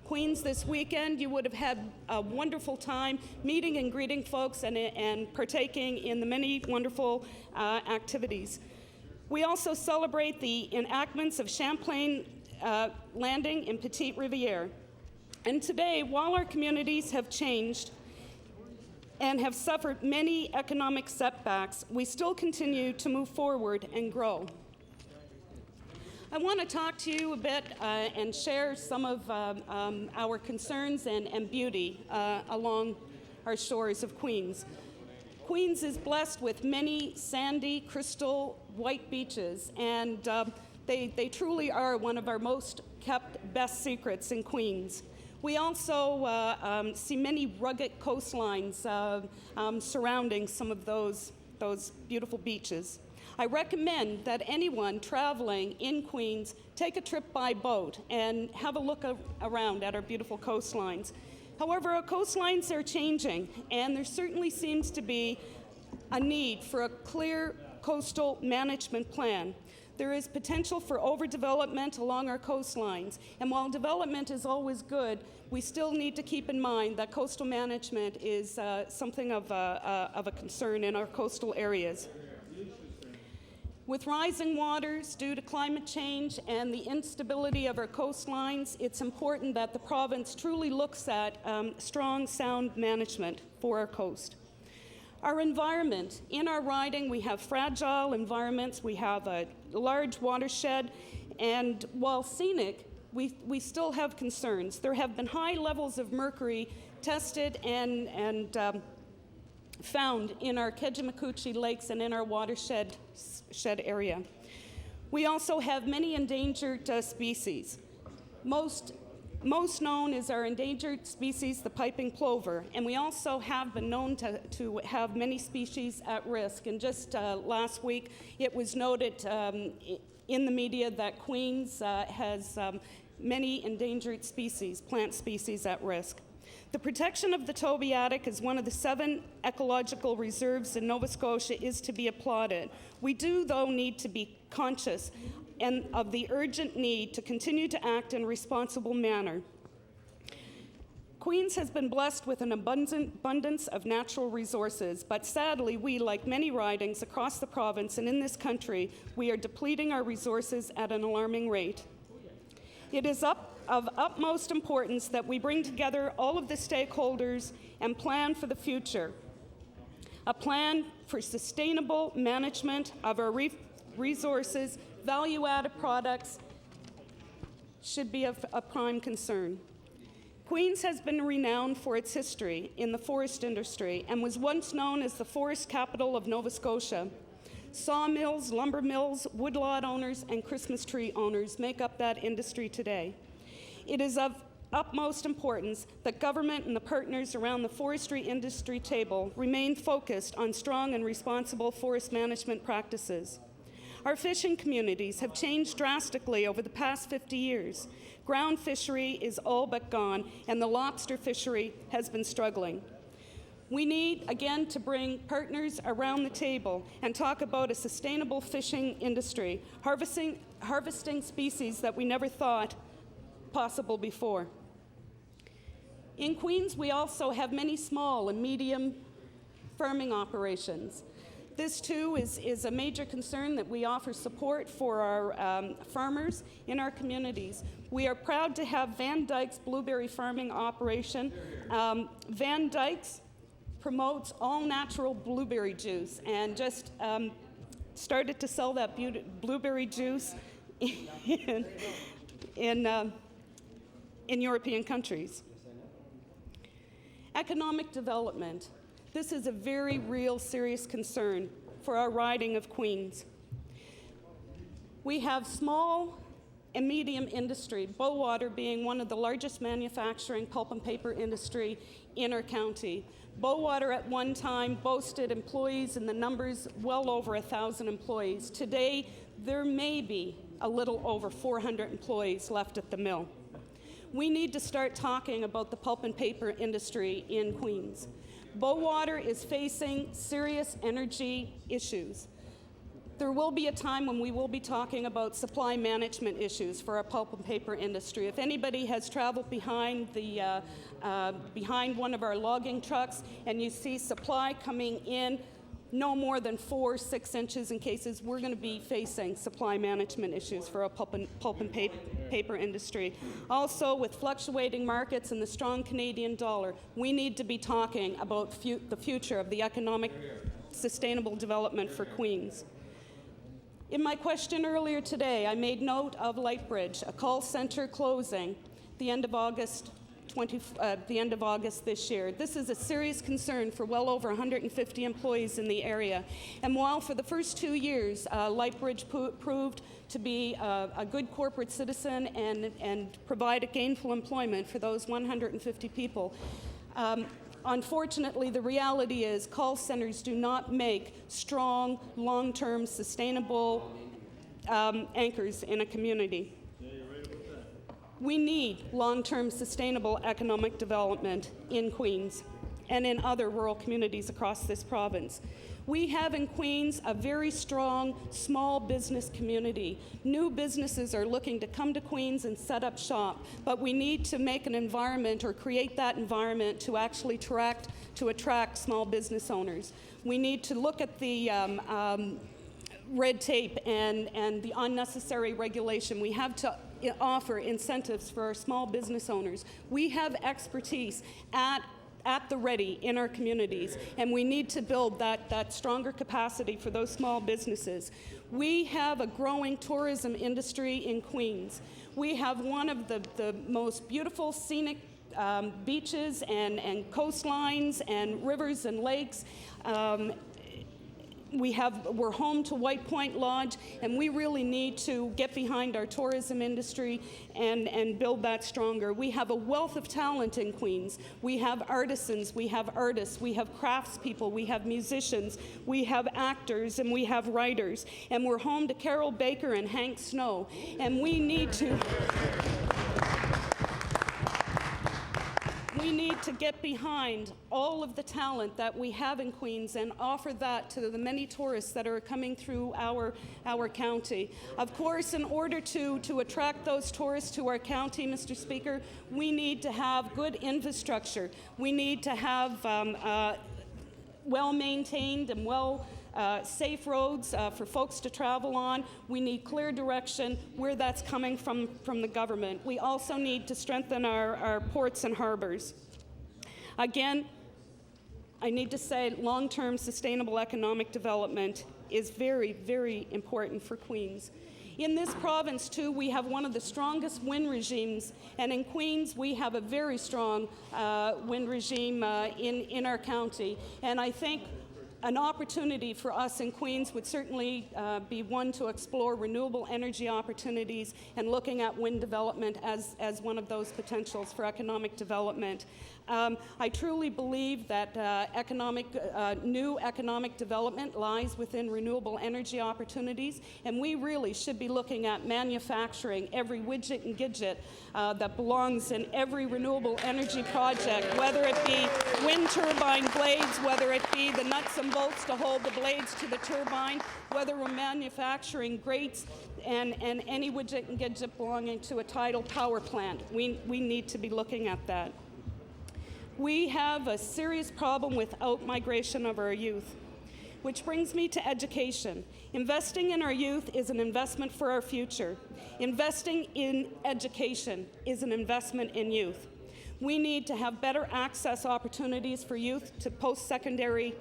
Queens this weekend, you would have had a wonderful time meeting and greeting folks and partaking in the many wonderful activities. We also celebrate the enactments of Champlain Landing in Petite Riviere. And today, while our communities have changed and have suffered many economic setbacks, we still continue to move forward and grow. I want to talk to you a bit and share some of our concerns and beauty along our shores of Queens. Queens is blessed with many sandy, crystal, white beaches, and they truly are one of our most kept best secrets in Queens. We also see many rugged coastlines surrounding some of those beautiful beaches. I recommend that anyone traveling in Queens take a trip by boat and have a look around at our beautiful coastlines. However, our coastlines are changing, and there certainly seems to be a need for a clear coastal management plan. There is potential for overdevelopment along our coastlines, and while development is always good, we still need to keep in mind that coastal management is something of a concern in our coastal areas. With rising waters due to climate change and the instability of our coastlines, it's important that the province truly looks at strong, sound management for our coast. Our environment. In our riding, we have fragile environments, we have a large watershed, and while scenic, we still have concerns. There have been high levels of mercury tested and found in our Kejimkujik lakes and in our watershed area. We also have many endangered species. Most known is our endangered species, the piping plover, and we also have been known to have many species at risk. And just last week, it was noted in the media that Queens has many endangered species, plant species at risk. The protection of the Tobiatic as one of the 7 ecological reserves in Nova Scotia is to be applauded. We do, though, need to be conscious and of the urgent need to continue to act in a responsible manner. Queens has been blessed with an abundance of natural resources, but sadly, we, like many ridings across the province and in this country, we are depleting our resources at an alarming rate. It is of utmost importance that we bring together all of the stakeholders and plan for the future. A plan for sustainable management of our resources, value-added products should be of a prime concern. Queens has been renowned for its history in the forest industry and was once known as the forest capital of Nova Scotia. Sawmills, lumber mills, woodlot owners, and Christmas tree owners make up that industry today. It is of utmost importance that government and the partners around the forestry industry table remain focused on strong and responsible forest management practices. Our fishing communities have changed drastically over the past 50 years. Ground fishery is all but gone, and the lobster fishery has been struggling. We need, again, to bring partners around the table and talk about a sustainable fishing industry, harvesting species that we never thought possible before. In Queens, we also have many small and medium farming operations. This, too, is a major concern that we offer support for our farmers in our communities. We are proud to have Van Dyke's blueberry farming operation. Van Dyke's promotes all-natural blueberry juice and just started to sell that blueberry juice in European countries. Economic development. This is a very real, serious concern for our riding of Queens. We have small and medium industry, Bowater being one of the largest manufacturing pulp and paper industry in our county. Bowater at one time boasted employees in the numbers well over 1,000 employees. Today, there may be a little over 400 employees left at the mill. We need to start talking about the pulp and paper industry in Queens. Bowater is facing serious energy issues. There will be a time when we will be talking about supply management issues for our pulp and paper industry. If anybody has traveled behind one of our logging trucks and you see supply coming in no more than 4 or 6 inches in cases, we're going to be facing supply management issues for our pulp and paper industry. Also, with fluctuating markets and the strong Canadian dollar, we need to be talking about the future of the economic sustainable development for Queens. In my question earlier today, I made note of Lightbridge, a call center closing the end of August this year. This is a serious concern for well over 150 employees in the area. And while for the first 2 years, Lightbridge proved to be a good corporate citizen and provide gainful employment for those 150 people, unfortunately, the reality is call centers do not make strong, long-term, sustainable anchors in a community. We need long-term sustainable economic development in Queens and in other rural communities across this province. We have in Queens a very strong small business community. New businesses are looking to come to Queens and set up shop, but we need to make an environment or create that environment to actually attract small business owners. We need to look at the red tape and the unnecessary regulation. We have to offer incentives for our small business owners. We have expertise at the ready in our communities, and we need to build that stronger capacity for those small businesses. We have a growing tourism industry in Queens. We have one of the most beautiful scenic beaches and coastlines and rivers and lakes. We're home to White Point Lodge, and we really need to get behind our tourism industry and build that stronger. We have a wealth of talent in Queens. We have artisans, we have artists, we have craftspeople, we have musicians, we have actors, and we have writers. And we're home to Carol Baker and Hank Snow, and we need to get behind all of the talent that we have in Queens and offer that to the many tourists that are coming through our county. Of course, in order to attract those tourists to our county, Mr. Speaker, we need to have good infrastructure. We need to have well-maintained and safe roads for folks to travel on. We need clear direction where that's coming from the government. We also need to strengthen our ports and harbors. Again, I need to say long-term sustainable economic development is very, very important for Queens. In this province, too, we have one of the strongest wind regimes, and in Queens, we have a very strong wind regime in our county. And I think an opportunity for us in Queens would certainly be one to explore renewable energy opportunities and looking at wind development as one of those potentials for economic development. I truly believe that new economic development lies within renewable energy opportunities, and we really should be looking at manufacturing every widget and gidget that belongs in every renewable energy project, whether it be wind turbine blades, whether it be the nuts and bolts to hold the blades to the turbine, whether we're manufacturing grates and any widget and gidget belonging to a tidal power plant. We need to be looking at that. We have a serious problem with out-migration of our youth, which brings me to education. Investing in our youth is an investment for our future. Investing in education is an investment in youth. We need to have better access opportunities for youth to post-secondary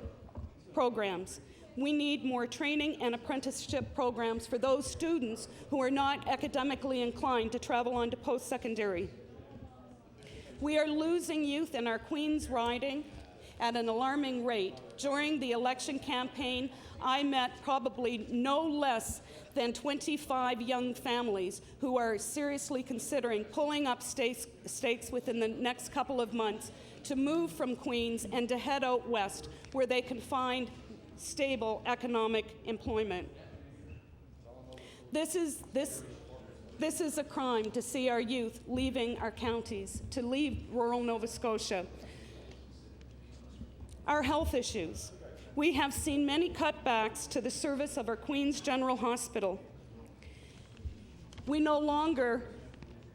programs. We need more training and apprenticeship programs for those students who are not academically inclined to travel on to post-secondary. We are losing youth in our Queens riding at an alarming rate. During the election campaign, I met probably no less than 25 young families who are seriously considering pulling up stakes within the next couple of months to move from Queens and to head out west where they can find stable economic employment. This is a crime to see our youth leaving our counties, to leave rural Nova Scotia. Our health issues. We have seen many cutbacks to the service of our Queens General Hospital. We no longer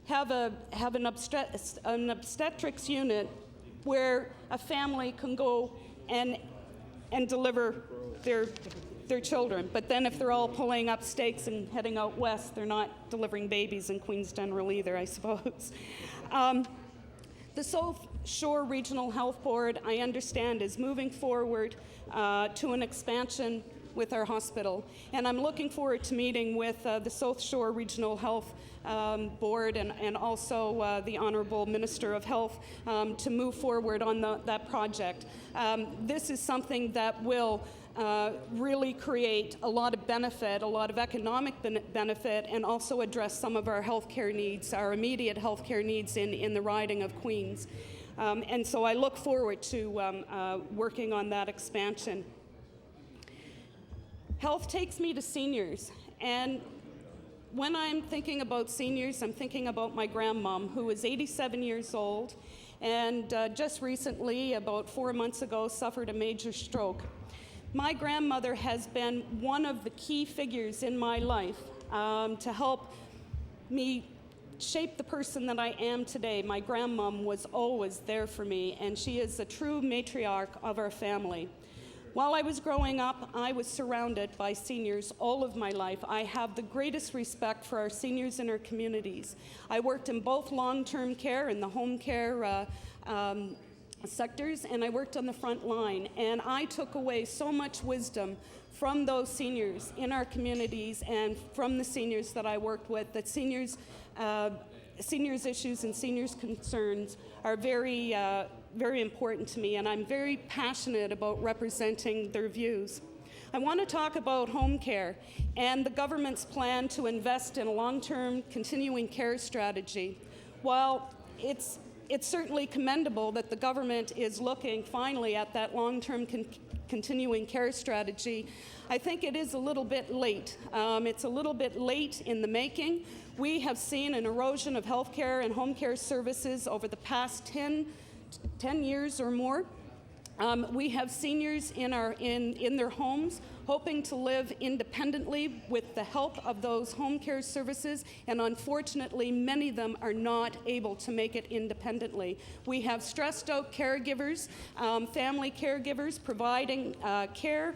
have an obstetrics unit where a family can go and deliver their children. But then if they're all pulling up stakes and heading out west, they're not delivering babies in Queens General either, I suppose. The South Shore Regional Health Board, I understand, is moving forward to an expansion with our hospital. And I'm looking forward to meeting with the South Shore Regional Health Board and also the Honourable Minister of Health to move forward on that project. This is something that will really create a lot of benefit, a lot of economic benefit, and also address some of our healthcare needs, our immediate healthcare needs in the riding of Queens. And so I look forward to working on that expansion. Health takes me to seniors, and when I'm thinking about seniors, I'm thinking about my grandmom, who is 87 years old, and just recently, about 4 months ago, suffered a major stroke. My grandmother has been one of the key figures in my life to help me shape the person that I am today. My grandmom was always there for me, and she is a true matriarch of our family. While I was growing up, I was surrounded by seniors all of my life. I have the greatest respect for our seniors in our communities. I worked in both long-term care and the home care sectors, and I worked on the front line, and I took away so much wisdom from those seniors in our communities and from the seniors that I worked with, that seniors issues and seniors concerns are very important to me, and I'm very passionate about representing their views. I want to talk about home care and the government's plan to invest in a long-term continuing care strategy. While it's certainly commendable that the government is looking finally at that long-term continuing care strategy, I think it is a little bit late. It's a little bit late in the making. We have seen an erosion of healthcare and home care services over the past 10 years or more. We have seniors in their homes hoping to live independently with the help of those home care services, and unfortunately, many of them are not able to make it independently. We have stressed out caregivers, family caregivers providing care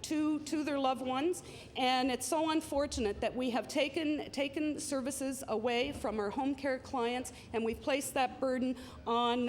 to their loved ones, and it's so unfortunate that we have taken services away from our home care clients, and we've placed that burden on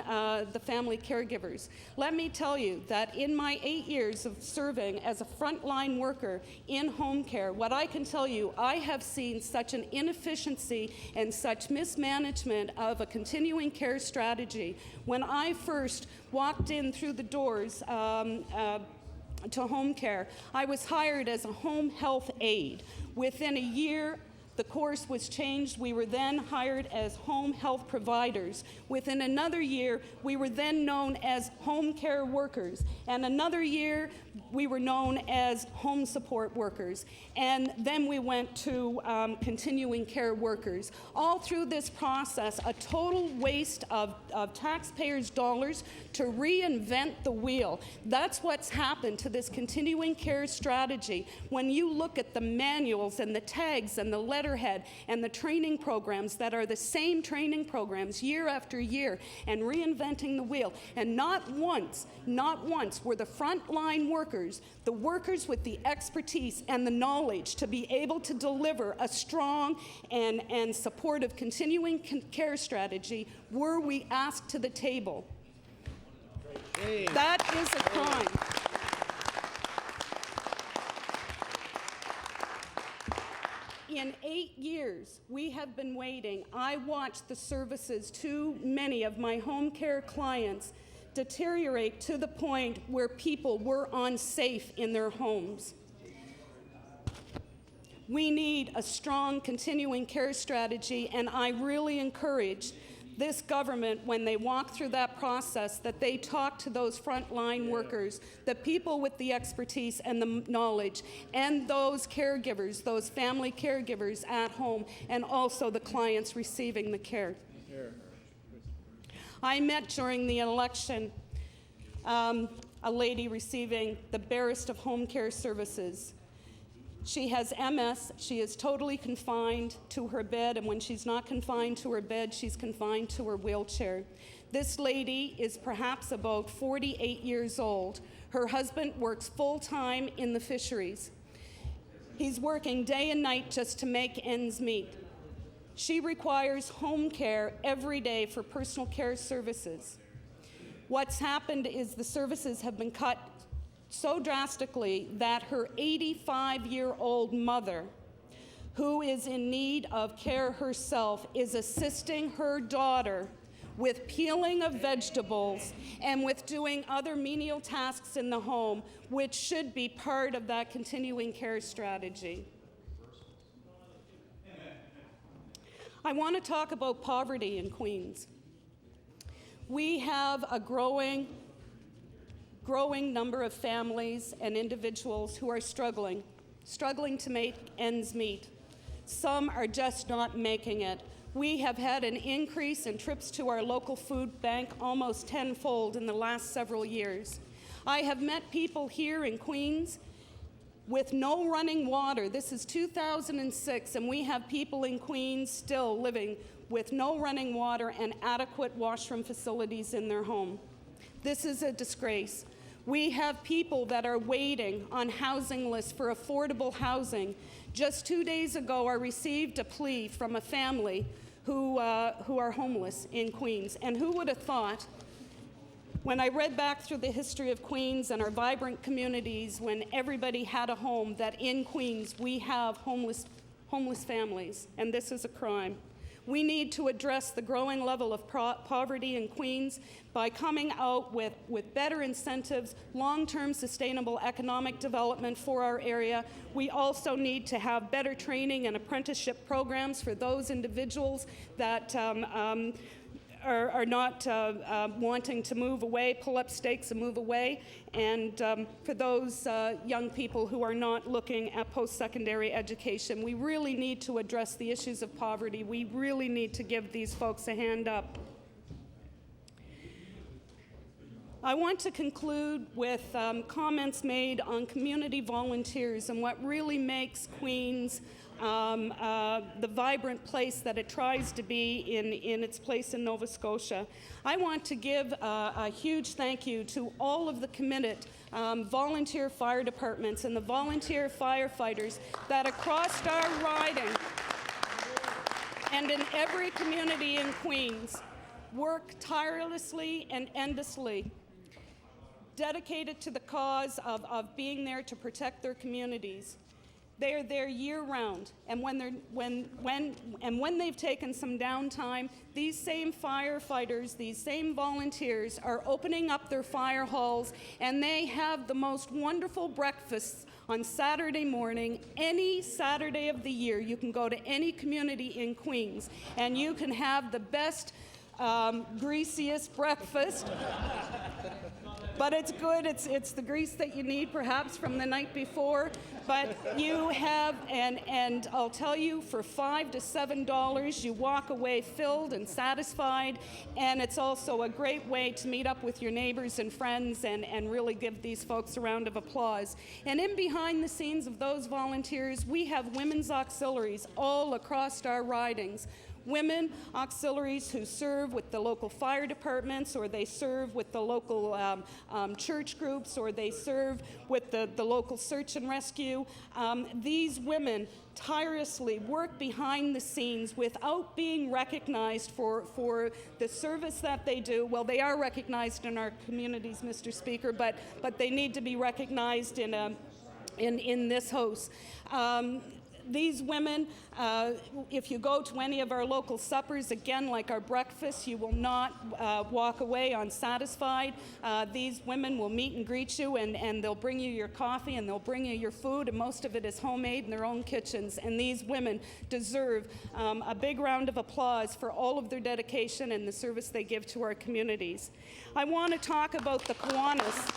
the family caregivers. Let me tell you that in my 8 years of serving as a frontline worker in home care, what I can tell you, I have seen such an inefficiency and such mismanagement of a continuing care strategy. When I first walked in through the doors to home care, I was hired as a home health aide. Within a year, the course was changed. We were then hired as home health providers. Within another year, we were then known as home care workers. And another year, we were known as home support workers. And then we went to continuing care workers. All through this process, a total waste of taxpayers' dollars to reinvent the wheel. That's what's happened to this continuing care strategy. When you look at the manuals and the tags and the letterhead and the training programs that are the same training programs year after year, and reinventing the wheel, and not once were the frontline workers, the workers with the expertise and the knowledge to be able to deliver a strong and supportive continuing care strategy, were we asked to the table. That is a crime. In 8 years, we have been waiting. I watched the services to many of my home care clients deteriorate to the point where people were unsafe in their homes. We need a strong continuing care strategy, and I really encourage this government, when they walk through that process, that they talk to those frontline workers, the people with the expertise and the knowledge, and those caregivers, those family caregivers at home, and also the clients receiving the care. I met during the election a lady receiving the barest of home care services. She has MS. She is totally confined to her bed, and when she's not confined to her bed, she's confined to her wheelchair. This lady is perhaps about 48 years old. Her husband works full-time in the fisheries. He's working day and night just to make ends meet. She requires home care every day for personal care services. What's happened is the services have been cut so drastically that her 85-year-old mother, who is in need of care herself, is assisting her daughter with peeling of vegetables and with doing other menial tasks in the home, which should be part of that continuing care strategy. I want to talk about poverty in Queens. We have a growing number of families and individuals who are struggling to make ends meet. Some are just not making it. We have had an increase in trips to our local food bank almost tenfold in the last several years. I have met people here in Queens with no running water. This is 2006, and we have people in Queens still living with no running water and adequate washroom facilities in their home. This is a disgrace. We have people that are waiting on housing lists for affordable housing. Just 2 days ago, I received a plea from a family who are homeless in Queens. And who would have thought, when I read back through the history of Queens and our vibrant communities, when everybody had a home, that in Queens we have homeless families, and this is a crime. We need to address the growing level of poverty in Queens by coming out with better incentives, long-term sustainable economic development for our area. We also need to have better training and apprenticeship programs for those individuals that are not wanting to move away, pull up stakes and move away, and for those young people who are not looking at post-secondary education. We really need to address the issues of poverty. We really need to give these folks a hand up. I want to conclude with comments made on community volunteers and what really makes Queens the vibrant place that it tries to be in its place in Nova Scotia. I want to give a huge thank you to all of the committed volunteer fire departments and the volunteer firefighters that across our riding and in every community in Queens work tirelessly and endlessly, dedicated to the cause of being there to protect their communities. They are there year-round, and when they've taken some downtime, these same firefighters, these same volunteers are opening up their fire halls, and they have the most wonderful breakfasts on Saturday morning. Any Saturday of the year, you can go to any community in Queens, and you can have the best, greasiest breakfast. But it's good. It's the grease that you need, perhaps, from the night before. But you have, and I'll tell you, for $5 to $7, you walk away filled and satisfied. And it's also a great way to meet up with your neighbors and friends and really give these folks a round of applause. And in behind the scenes of those volunteers, we have women's auxiliaries all across our ridings. Women auxiliaries who serve with the local fire departments, or they serve with the local church groups, or they serve with the local search and rescue. These women tirelessly work behind the scenes without being recognized for the service that they do. Well, they are recognized in our communities, Mr. Speaker, but they need to be recognized in this house. These women, if you go to any of our local suppers, again, like our breakfast, you will not walk away unsatisfied. These women will meet and greet you, and they'll bring you your coffee, and they'll bring you your food, and most of it is homemade in their own kitchens. And these women deserve a big round of applause for all of their dedication and the service they give to our communities. I want to talk about the Kiwanis.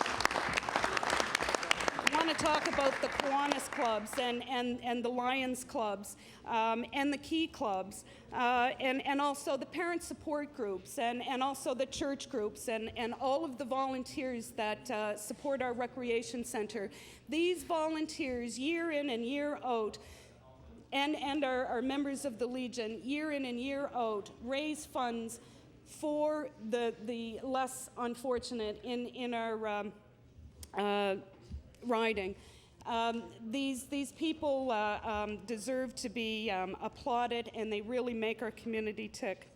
I want to talk about the Kiwanis clubs and the Lions clubs and the Key clubs and also the parent support groups and also the church groups and all of the volunteers that support our recreation center. These volunteers, year in and year out, and our members of the Legion, year in and year out, raise funds for the less unfortunate in our riding. These people deserve to be applauded, and they really make our community tick.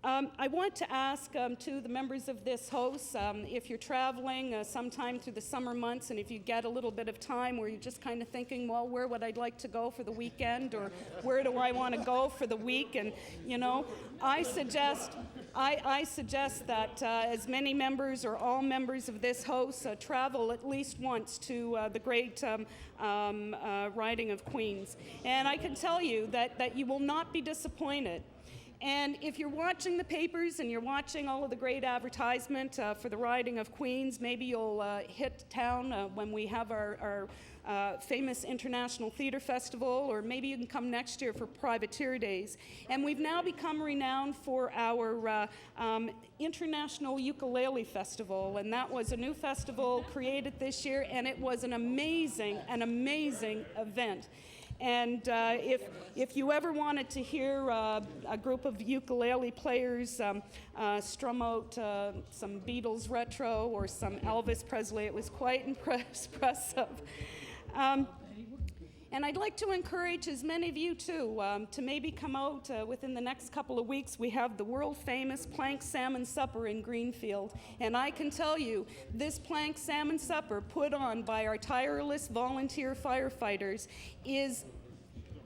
I want to ask to the members of this House, if you're traveling sometime through the summer months, and if you get a little bit of time where you're just kind of thinking, well, where would I like to go for the weekend, or where do I want to go for the week? And, you know, I suggest that as many members or all members of this House travel at least once to the great riding of Queens. And I can tell you that you will not be disappointed. And if you're watching the papers and you're watching all of the great advertisement for the riding of Queens, maybe you'll hit town when we have our famous International Theatre Festival, or maybe you can come next year for Privateer Days. And we've now become renowned for our International Ukulele Festival, and that was a new festival created this year, and it was an amazing event. And if you ever wanted to hear a group of ukulele players strum out some Beatles retro or some Elvis Presley, it was quite impressive. And I'd like to encourage as many of you too to maybe come out within the next couple of weeks. We have the world famous Plank Salmon Supper in Greenfield. And I can tell you, this Plank Salmon Supper put on by our tireless volunteer firefighters is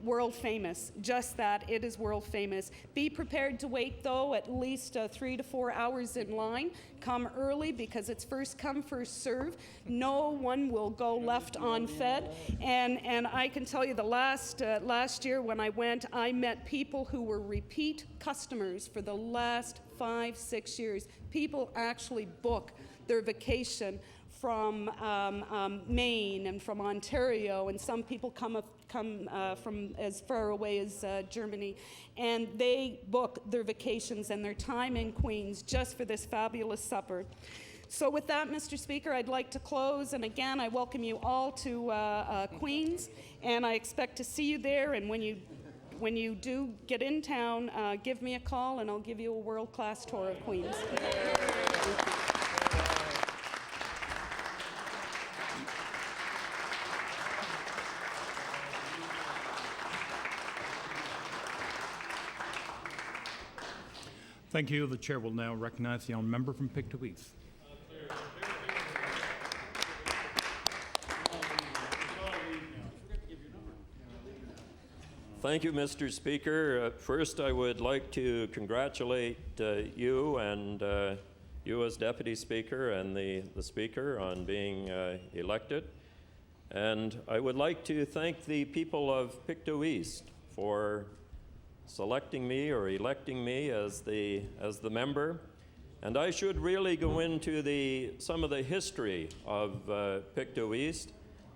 world famous. Just that, it is world famous. Be prepared to wait though at least 3 to 4 hours in line. Come early because it's first come, first serve. No one will go left unfed. And I can tell you the last year when I went, I met people who were repeat customers for the last 5-6 years. People actually book their vacation from Maine and from Ontario, and some people come from as far away as Germany, and they book their vacations and their time in Queens just for this fabulous supper. So with that, Mr. Speaker, I'd like to close, and again, I welcome you all to Queens, and I expect to see you there, and when you do get in town, give me a call, and I'll give you a world-class tour of Queens. Thank you. The chair will now recognize the honourable member from Pictou East. Thank you, Mr. Speaker. First, I would like to congratulate you and you as Deputy Speaker and the Speaker on being elected. And I would like to thank the people of Pictou East for selecting me or electing me as the member. And I should really go into some of the history of Pictou East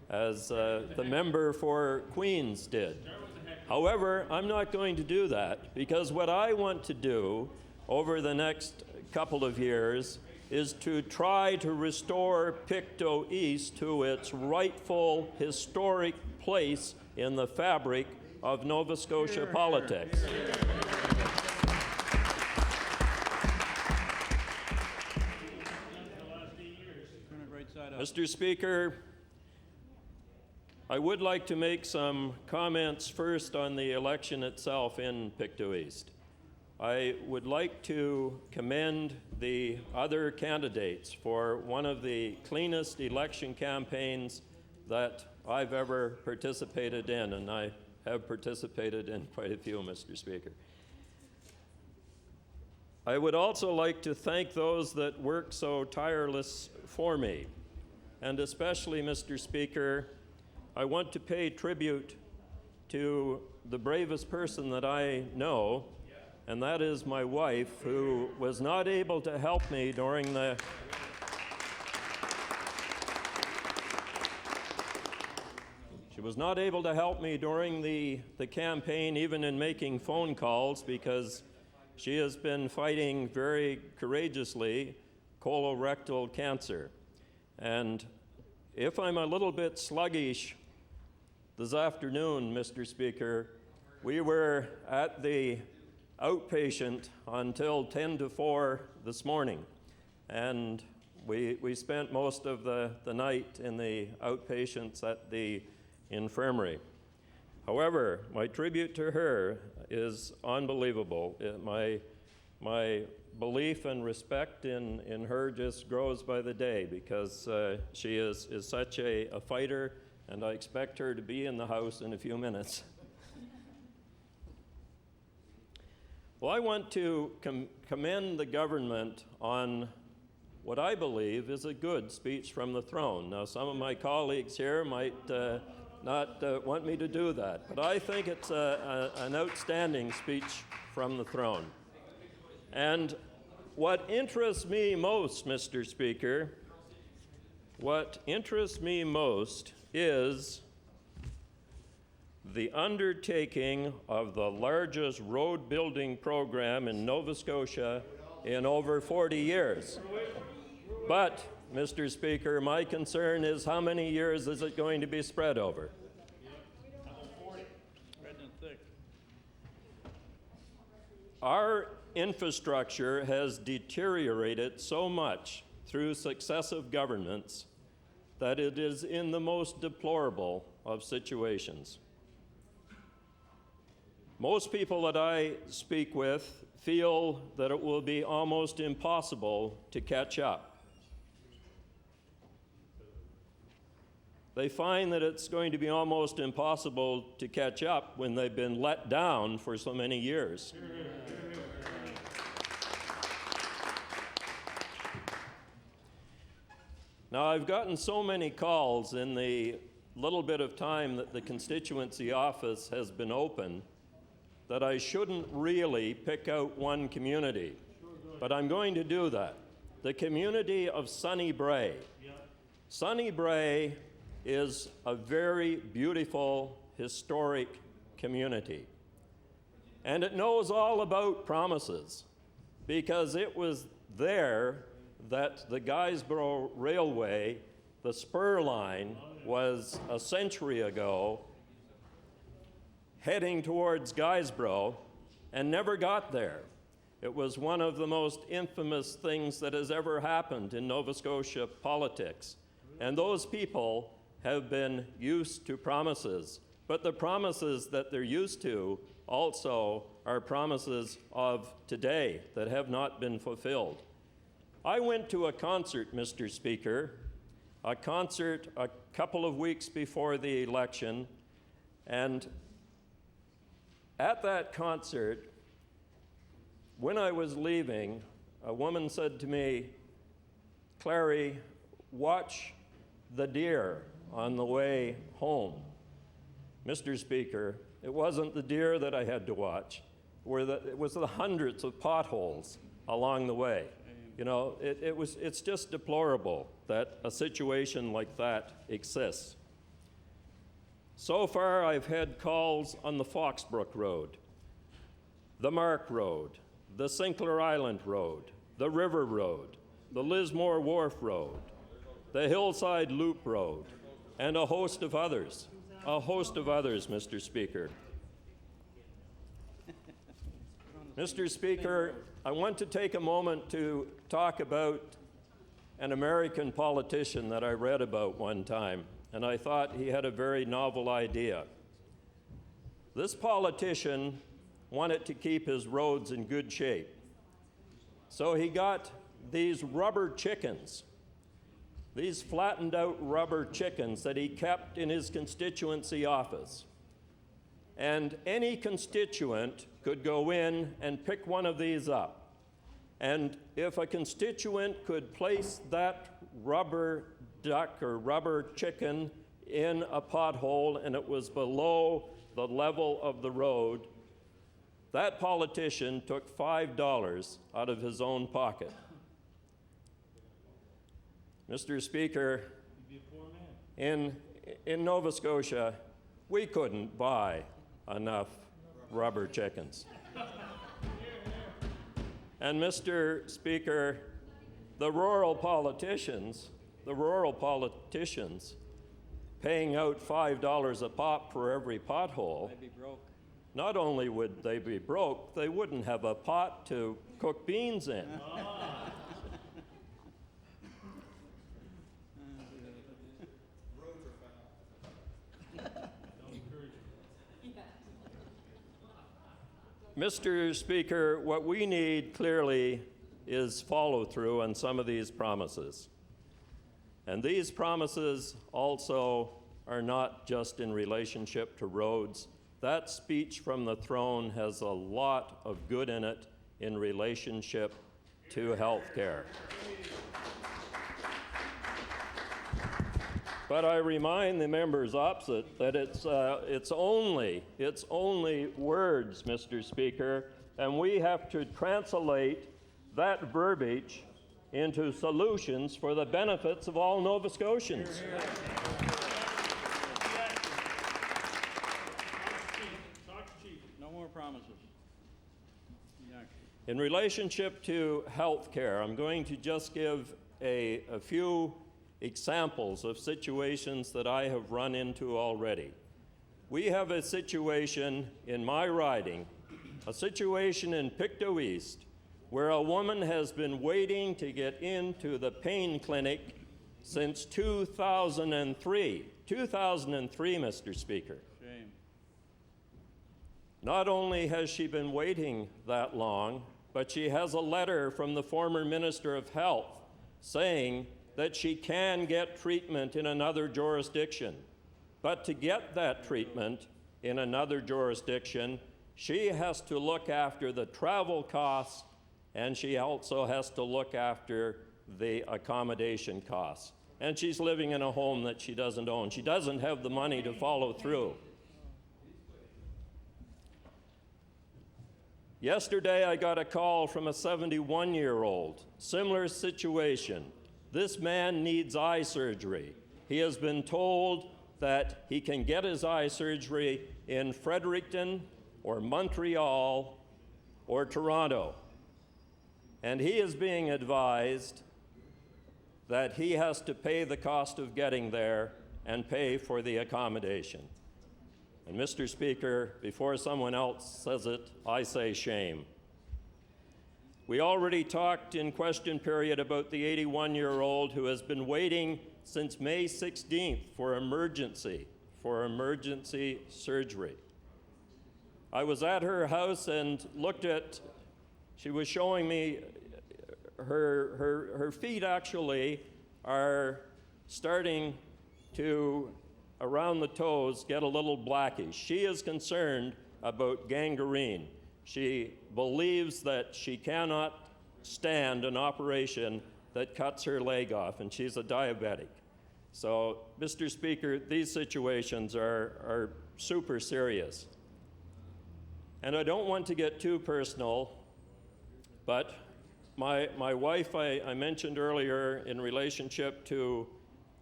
as the member for Queens did. However, I'm not going to do that, because what I want to do over the next couple of years is to try to restore Pictou East to its rightful historic place in the fabric of Nova Scotia politics. Mr. Speaker, I would like to make some comments first on the election itself in Pictou East. I would like to commend the other candidates for one of the cleanest election campaigns that I've ever participated in, and I have participated in quite a few, Mr. Speaker. I would also like to thank those that worked so tireless for me, and especially, Mr. Speaker, I want to pay tribute to the bravest person that I know, and that is my wife, who was not able to help me during the She was not able to help me during the campaign, even in making phone calls, because she has been fighting very courageously colorectal cancer. And if I'm a little bit sluggish this afternoon, Mr. Speaker, we were at the outpatient until 10 to 4 this morning. And we spent most of the night in the outpatients at the infirmary. However, my tribute to her is unbelievable. My my belief and respect in her just grows by the day, because she is such a fighter, and I expect her to be in the House in a few minutes. Well, I want to commend the government on what I believe is a good speech from the throne. Now, some of my colleagues here might not want me to do that, but I think it's an outstanding speech from the throne. And what interests me most, Mr. Speaker, what interests me most is the undertaking of the largest road building program in Nova Scotia in over 40 years. But, Mr. Speaker, my concern is how many years is it going to be spread over? Our infrastructure has deteriorated so much through successive governments that it is in the most deplorable of situations. Most people that I speak with feel that it will be almost impossible to catch up. They find that it's going to be almost impossible to catch up when they've been let down for so many years. Now, I've gotten so many calls in the little bit of time that the constituency office has been open that I shouldn't really pick out one community, but I'm going to do that. The community of Sunny Brae. Sunny Brae is a very beautiful, historic community. And it knows all about promises, because it was there that the Guysborough Railway, the spur line, was a century ago heading towards Guysborough and never got there. It was one of the most infamous things that has ever happened in Nova Scotia politics. And those people have been used to promises. But the promises that they're used to also are promises of today that have not been fulfilled. I went to a concert, Mr. Speaker, a concert a couple of weeks before the election, and at that concert, when I was leaving, a woman said to me, "Clary, watch the deer on the way home." Mr. Speaker, it wasn't the deer that I had to watch. It was the hundreds of potholes along the way. You know, it's just deplorable that a situation like that exists. So far, I've had calls on the Foxbrook Road, the Mark Road, the Sinclair Island Road, the River Road, the Lismore Wharf Road, the Hillside Loop Road, and a host of others, Mr. Speaker. Mr. Speaker, I want to take a moment to talk about an American politician that I read about one time, and I thought he had a very novel idea. This politician wanted to keep his roads in good shape, so he got these rubber chickens, these flattened out rubber chickens that he kept in his constituency office. And any constituent could go in and pick one of these up. And if a constituent could place that rubber duck or rubber chicken in a pothole and it was below the level of the road, that politician took $5 out of his own pocket. Mr. Speaker, in Nova Scotia, we couldn't buy enough rubber chickens. And Mr. Speaker, the rural politicians paying out $5 a pop for every pothole, They'd be broke. not only would they be broke, they wouldn't have a pot to cook beans in. Mr. Speaker, what we need clearly is follow-through on some of these promises. And these promises also are not just in relationship to roads. That speech from the throne has a lot of good in it in relationship to health care. But I remind the members opposite that it's only words, Mr. Speaker, and we have to translate that verbiage into solutions for the benefits of all Nova Scotians. No more promises. In relationship to health care, I'm going to just give a few examples of situations that I have run into already. We have a situation in my riding, a situation in Pictou East, where a woman has been waiting to get into the pain clinic since 2003. 2003, Mr. Speaker. Shame. Not only has she been waiting that long, but she has a letter from the former Minister of Health saying that she can get treatment in another jurisdiction. But to get that treatment in another jurisdiction, she has to look after the travel costs, and she also has to look after the accommodation costs. And she's living in a home that she doesn't own. She doesn't have the money to follow through. Yesterday, I got a call from a 71-year-old. Similar situation. This man needs eye surgery. He has been told that he can get his eye surgery in Fredericton or Montreal or Toronto. And he is being advised that he has to pay the cost of getting there and pay for the accommodation. And Mr. Speaker, before someone else says it, I say shame. We already talked in question period about the 81-year-old who has been waiting since May 16th for emergency surgery. I was at her house and looked at, she was showing me her feet actually are starting to, around the toes, get a little blackish. She is concerned about gangrene. She believes that she cannot stand an operation that cuts her leg off, and she's a diabetic. So, Mr. Speaker, these situations are super serious. And I don't want to get too personal, but my wife, I mentioned earlier in relationship to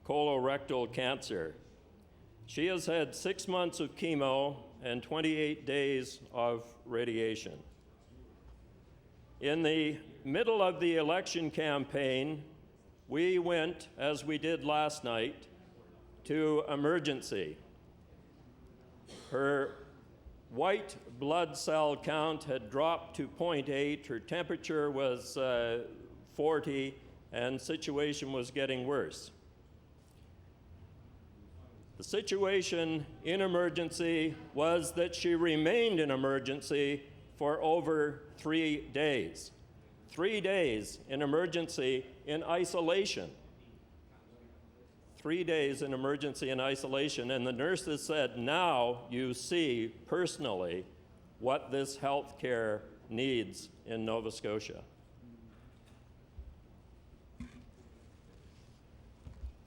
colorectal cancer. She has had 6 months of chemo and 28 days of radiation. In the middle of the election campaign, we went, as we did last night, to emergency. Her white blood cell count had dropped to 0.8, her temperature was 40, and situation was getting worse. The situation in emergency was that she remained in emergency for over 3 days. 3 days in emergency in isolation. 3 days in emergency in isolation, and the nurses said, now you see personally what this health care needs in Nova Scotia.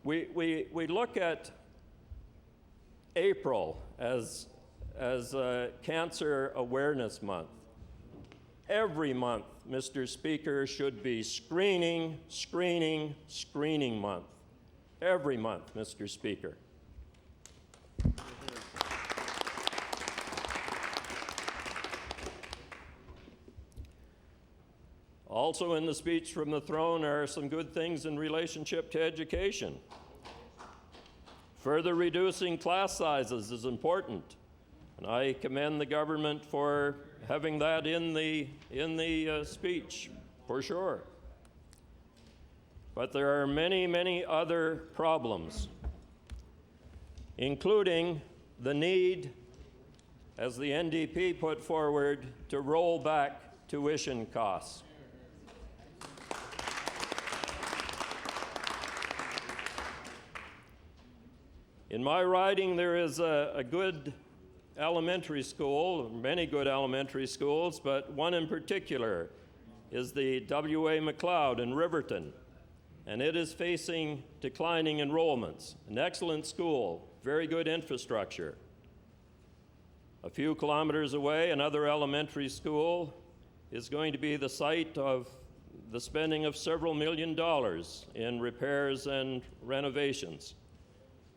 We look at April as Cancer Awareness Month. Every month, Mr. Speaker, should be screening month. Every month, Mr. Speaker. Also in the speech from the throne are some good things in relationship to education. Further reducing class sizes is important, and I commend the government for having that in the speech, for sure. But there are many, many other problems, including the need as the NDP put forward, to roll back tuition costs. In my riding, there is a good elementary school, many good elementary schools, but one in particular is the W.A. McLeod in Riverton, and it is facing declining enrollments. An excellent school, very good infrastructure. A few kilometers away, another elementary school is going to be the site of the spending of several $1 million in repairs and renovations.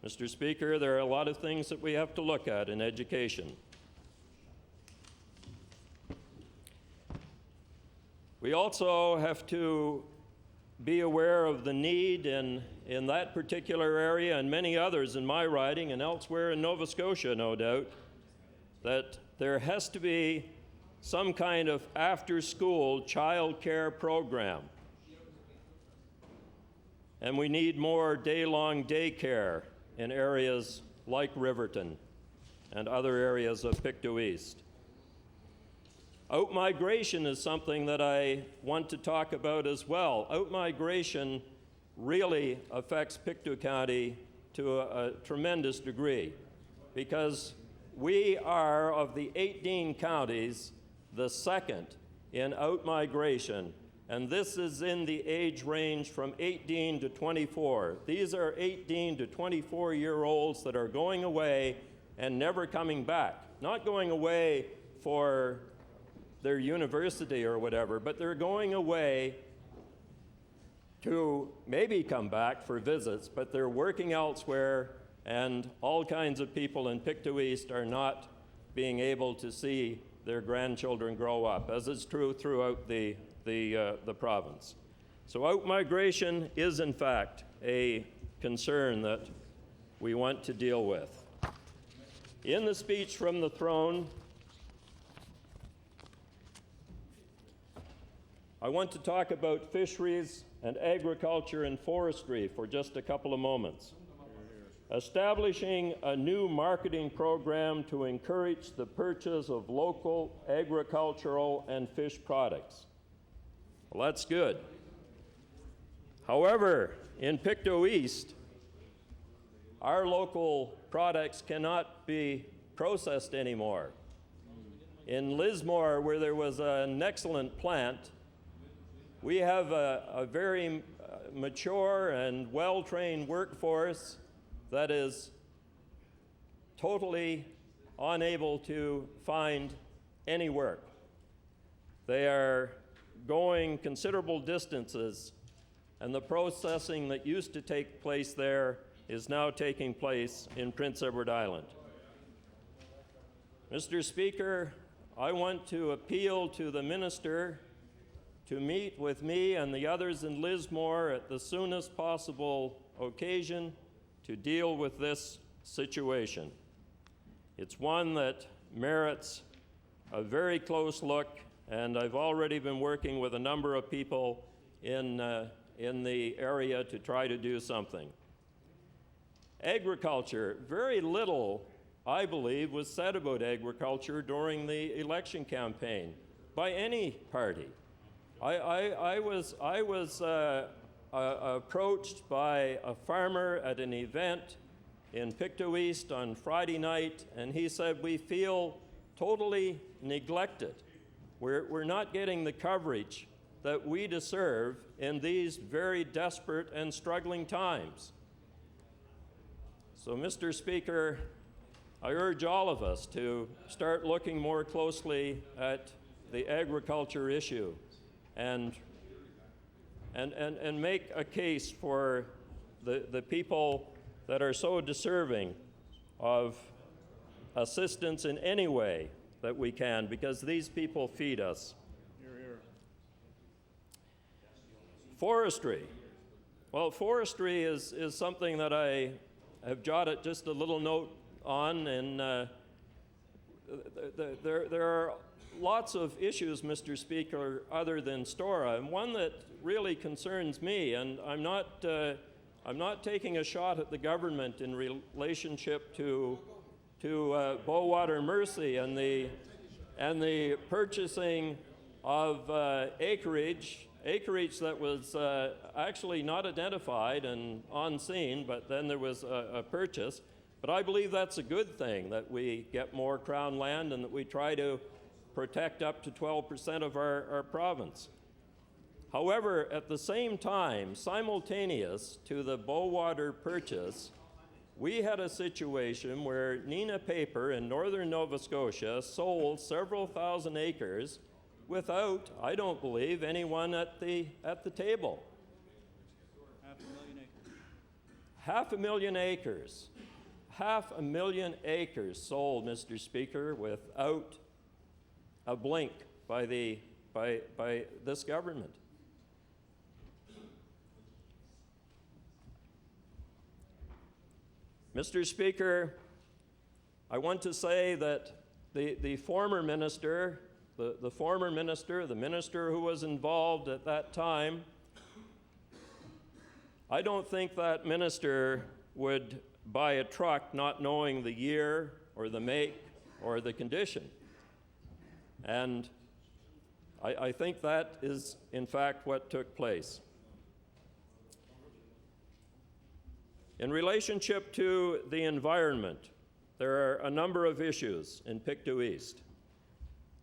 Mr. Speaker, there are a lot of things that we have to look at in education. We also have to be aware of the need in that particular area and many others in my riding and elsewhere in Nova Scotia, no doubt, that there has to be some kind of after-school child care program. And we need more day-long daycare in areas like Riverton and other areas of Pictou East. Outmigration is something that I want to talk about as well. Outmigration really affects Pictou County to a tremendous degree because we are, of the 18 counties, the second in outmigration, and this is in the age range from 18 to 24. These are 18 to 24-year-olds that are going away and never coming back. Not going away for their university or whatever, but they're going away to maybe come back for visits, but they're working elsewhere, and all kinds of people in Pictou East are not being able to see their grandchildren grow up, as is true throughout the province. So outmigration is, in fact, a concern that we want to deal with. In the speech from the throne, I want to talk about fisheries and agriculture and forestry for just a couple of moments. Establishing a new marketing program to encourage the purchase of local agricultural and fish products. Well, that's good. However, in Pictou East, our local products cannot be processed anymore. In Lismore, where there was an excellent plant, we have a very mature and well-trained workforce that is totally unable to find any work. They are going considerable distances, and the processing that used to take place there is now taking place in Prince Edward Island. Mr. Speaker, I want to appeal to the minister to meet with me and the others in Lismore at the soonest possible occasion to deal with this situation. It's one that merits a very close look, and I've already been working with a number of people in the area to try to do something. Agriculture, very little, I believe, was said about agriculture during the election campaign by any party. I was approached by a farmer at an event in Pictou East on Friday night, and he said, "We feel totally neglected. We're not getting the coverage that we deserve in these very desperate and struggling times." So, Mr. Speaker, I urge all of us to start looking more closely at the agriculture issue and make a case for the people that are so deserving of assistance in any way that we can, because these people feed us. Forestry. Well, forestry is something that I have jotted just a little note on, and there are lots of issues, Mr. Speaker, other than Stora, and one that really concerns me, and I'm not taking a shot at the government in relationship to to Bowater Mercy and the purchasing of acreage that was actually not identified and on scene, but then there was a purchase. But I believe that's a good thing, that we get more Crown land and that we try to protect up to 12% of our province. However, at the same time, simultaneous to the Bowater purchase, we had a situation where Nina Paper in northern Nova Scotia sold several thousand acres without, I don't believe, anyone at the table. 500,000 acres. 500,000 acres sold, Mr. Speaker, without a blink by this government. Mr. Speaker, I want to say that the former minister, the minister who was involved at that time, I don't think that minister would buy a truck not knowing the year or the make or the condition. And I think that is, in fact, what took place. In relationship to the environment, there are a number of issues in Pictou East.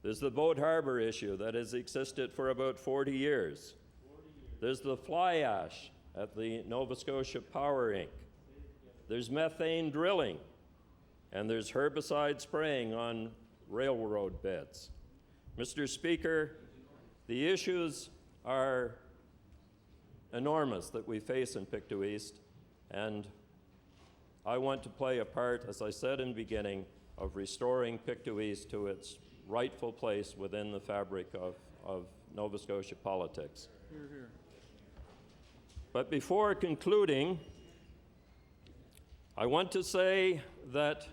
There's the Boat Harbor issue that has existed for about 40 years. There's the fly ash at the Nova Scotia Power Inc. There's methane drilling, and there's herbicide spraying on railroad beds. Mr. Speaker, the issues are enormous that we face in Pictou East, and I want to play a part, as I said in the beginning, of restoring Pictou East to its rightful place within the fabric of Nova Scotia politics. Hear, hear. But before concluding, I want to say that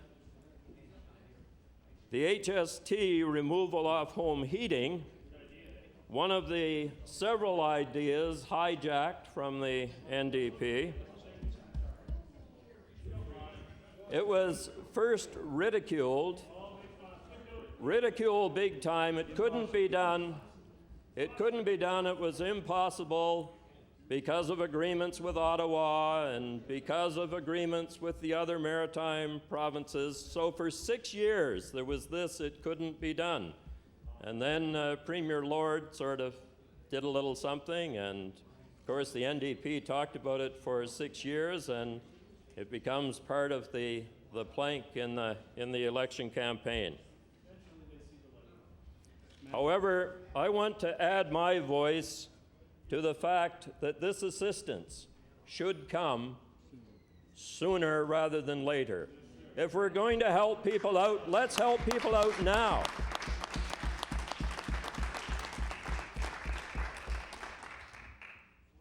the HST removal of home heating, one of the several ideas hijacked from the NDP, it was first ridiculed big time. It couldn't be done. It was impossible because of agreements with Ottawa and because of agreements with the other maritime provinces. So for 6 years there was this, it couldn't be done. And then Premier Lord sort of did a little something, and of course the NDP talked about it for 6 years, and it becomes part of the plank in the election campaign. However, I want to add my voice to the fact that this assistance should come sooner rather than later. If we're going to help people out, let's help people out now.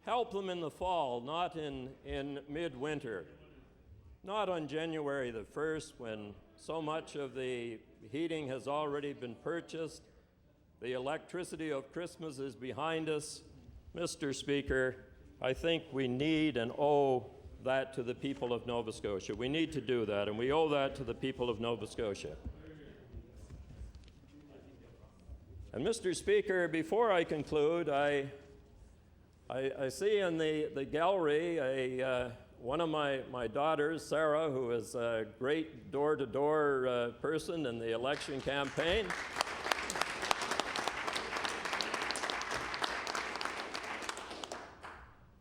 Help them in the fall, not in midwinter. Not on January the 1st, when so much of the heating has already been purchased. The electricity of Christmas is behind us. Mr. Speaker, I think we need and owe that to the people of Nova Scotia. We need to do that, and we owe that to the people of Nova Scotia. And Mr. Speaker, before I conclude, I see in the gallery one of my daughters, Sarah, who is a great door-to-door person in the election campaign.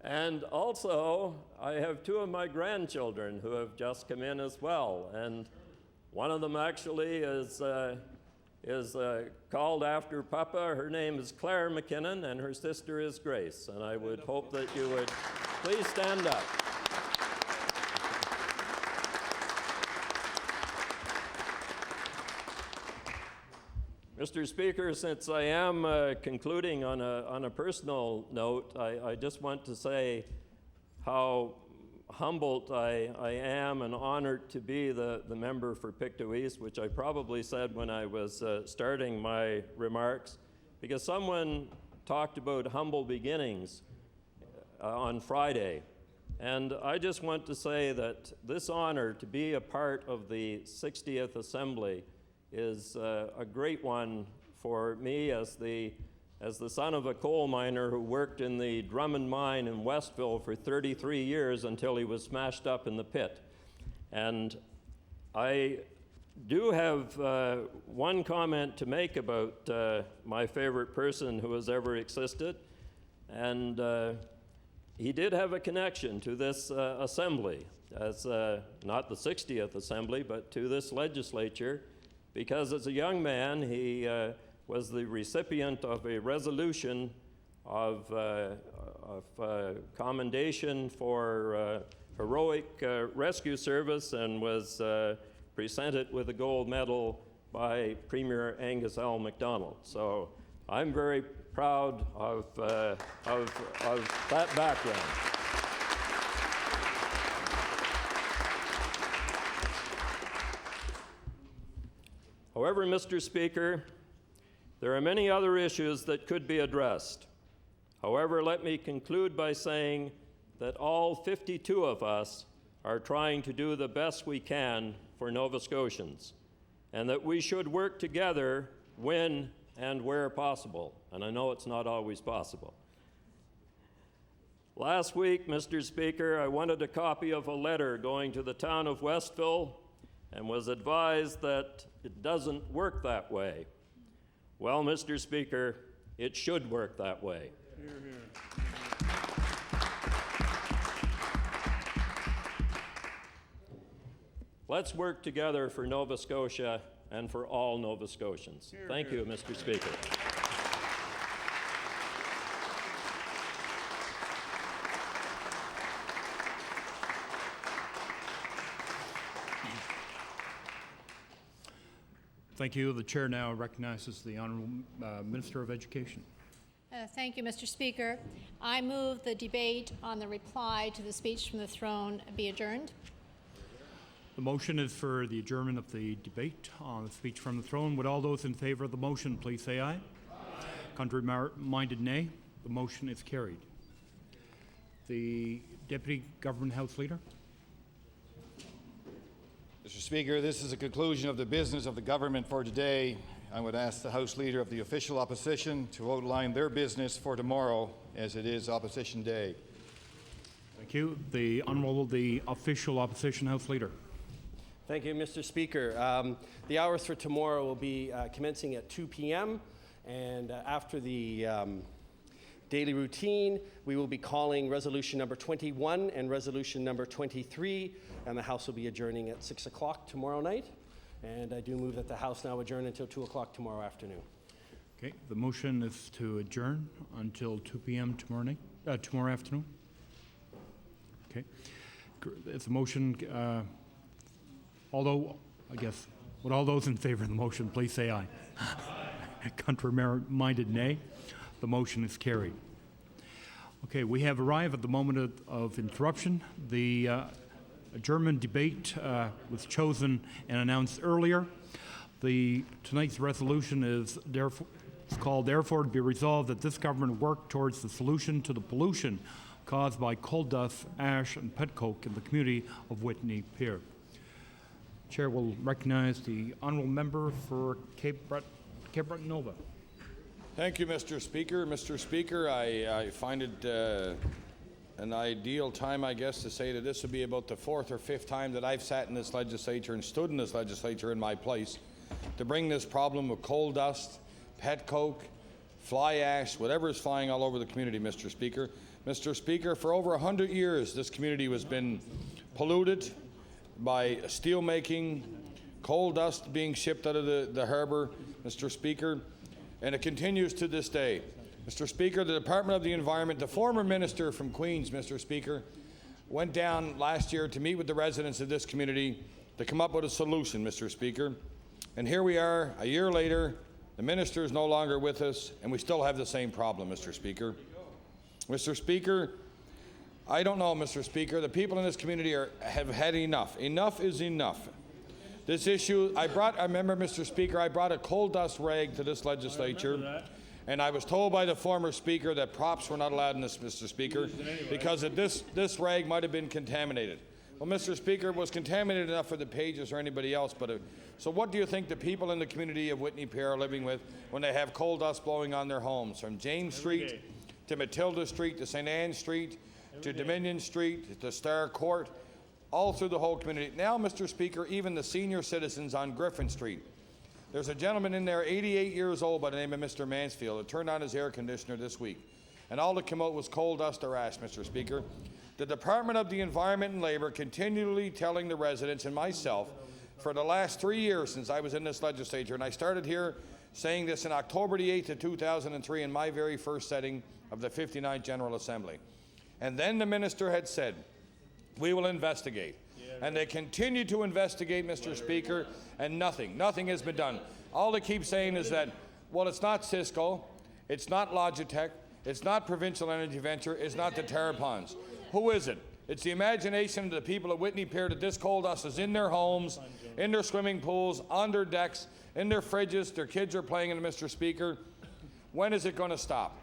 And also, I have two of my grandchildren who have just come in as well. And one of them actually is called after Papa. Her name is Claire McKinnon, and her sister is Grace. And I would hope that you would please stand up. Mr. Speaker, since I am concluding on a personal note, I just want to say how humbled I am and honored to be the member for Pictou East, which I probably said when I was starting my remarks, because someone talked about humble beginnings on Friday. And I just want to say that this honor to be a part of the 60th Assembly is a great one for me as the son of a coal miner who worked in the Drummond mine in Westville for 33 years until he was smashed up in the pit. And I do have one comment to make about my favorite person who has ever existed. And he did have a connection to this assembly, as not the 60th Assembly, but to this legislature, because as a young man, he was the recipient of a resolution of commendation for heroic rescue service and was presented with a gold medal by Premier Angus L. MacDonald. So I'm very proud of that background. However, Mr. Speaker, there are many other issues that could be addressed. However, let me conclude by saying that all 52 of us are trying to do the best we can for Nova Scotians, and that we should work together when and where possible. And I know it's not always possible. Last week, Mr. Speaker, I wanted a copy of a letter going to the town of Westville and was advised that it doesn't work that way. Well, Mr. Speaker, it should work that way. Hear, hear. Let's work together for Nova Scotia and for all Nova Scotians. Thank you, Mr. Speaker. Thank you. The chair now recognizes the Honourable Minister of Education. Thank you, Mr. Speaker. I move the debate on the reply to the speech from the throne be adjourned. The motion is for the adjournment of the debate on the speech from the throne. Would all those in favour of the motion please say aye? Aye. Contrary-minded, nay. The motion is carried. The Deputy Government House Leader. Mr. Speaker, this is a conclusion of the business of the government for today. I would ask the House Leader of the official opposition to outline their business for tomorrow, as it is Opposition Day. Thank you. The Honourable, the official opposition House Leader. Thank you, Mr. Speaker. The hours for tomorrow will be commencing at 2 p.m. and after the daily routine, we will be calling resolution number 21 and resolution number 23, and the House will be adjourning at 6 o'clock tomorrow night. And I do move that the House now adjourn until 2 o'clock tomorrow afternoon. Okay. The motion is to adjourn until 2 p.m. tomorrow afternoon. Okay. It's a motion. Although, I guess, would all those in favour of the motion please say aye? Aye. Contrary-minded, nay. The motion is carried. Okay, we have arrived at the moment of interruption. The adjournment debate was chosen and announced earlier. Tonight's resolution is called, therefore, to be resolved that this government work towards the solution to the pollution caused by coal dust, ash, and petcoke in the community of Whitney Pier. Chair will recognize the honourable member for Cape Breton Nova. Thank you, Mr. Speaker. Mr. Speaker, I find it an ideal time, I guess, to say that this would be about the 4th or 5th time that I've sat in this legislature and stood in this legislature in my place to bring this problem of coal dust, petcoke, fly ash, whatever is flying all over the community, Mr. Speaker. Mr. Speaker, for over 100 years, this community has been polluted by steel making, coal dust being shipped out of the harbour, Mr. Speaker, and it continues to this day. Mr. Speaker, the Department of the Environment, the former minister from Queens, Mr. Speaker, went down last year to meet with the residents of this community to come up with a solution, Mr. Speaker. And here we are, a year later, the minister is no longer with us, and we still have the same problem, Mr. Speaker. Mr. Speaker, I don't know, Mr. Speaker. The people in this community have had enough. Enough is enough. This issue, I remember, Mr. Speaker, I brought a coal dust rag to this legislature, And I was told by the former speaker that props were not allowed in this, Mr. Speaker, because this rag might have been contaminated. Well, Mr. Speaker, it was contaminated enough for the pages or anybody else, but so what do you think the people in the community of Whitney Pier are living with when they have coal dust blowing on their homes, from James Street to Matilda Street to St. Anne Street to Dominion Street to Star Court, all through the whole community. Now, Mr. Speaker, even the senior citizens on Griffin Street. There's a gentleman in there, 88 years old, by the name of Mr. Mansfield, that turned on his air conditioner this week, and all that came out was coal dust or ash, Mr. Speaker. The Department of the Environment and Labour continually telling the residents and myself for the last 3 years since I was in this legislature, and I started here saying this in October the 8th of 2003 in my very first setting of the 59th General Assembly. And then the minister had said, we will investigate. And they continue to investigate, Mr. Speaker, and nothing has been done. All they keep saying is that, well, it's not Cisco, it's not Logitech, it's not Provincial Energy Venture, it's not the Terrapons. Who is it? It's the imagination of the people of Whitney Pier that this coal dust is in their homes, in their swimming pools, on their decks, in their fridges, their kids are playing in it, Mr. Speaker. When is it going to stop?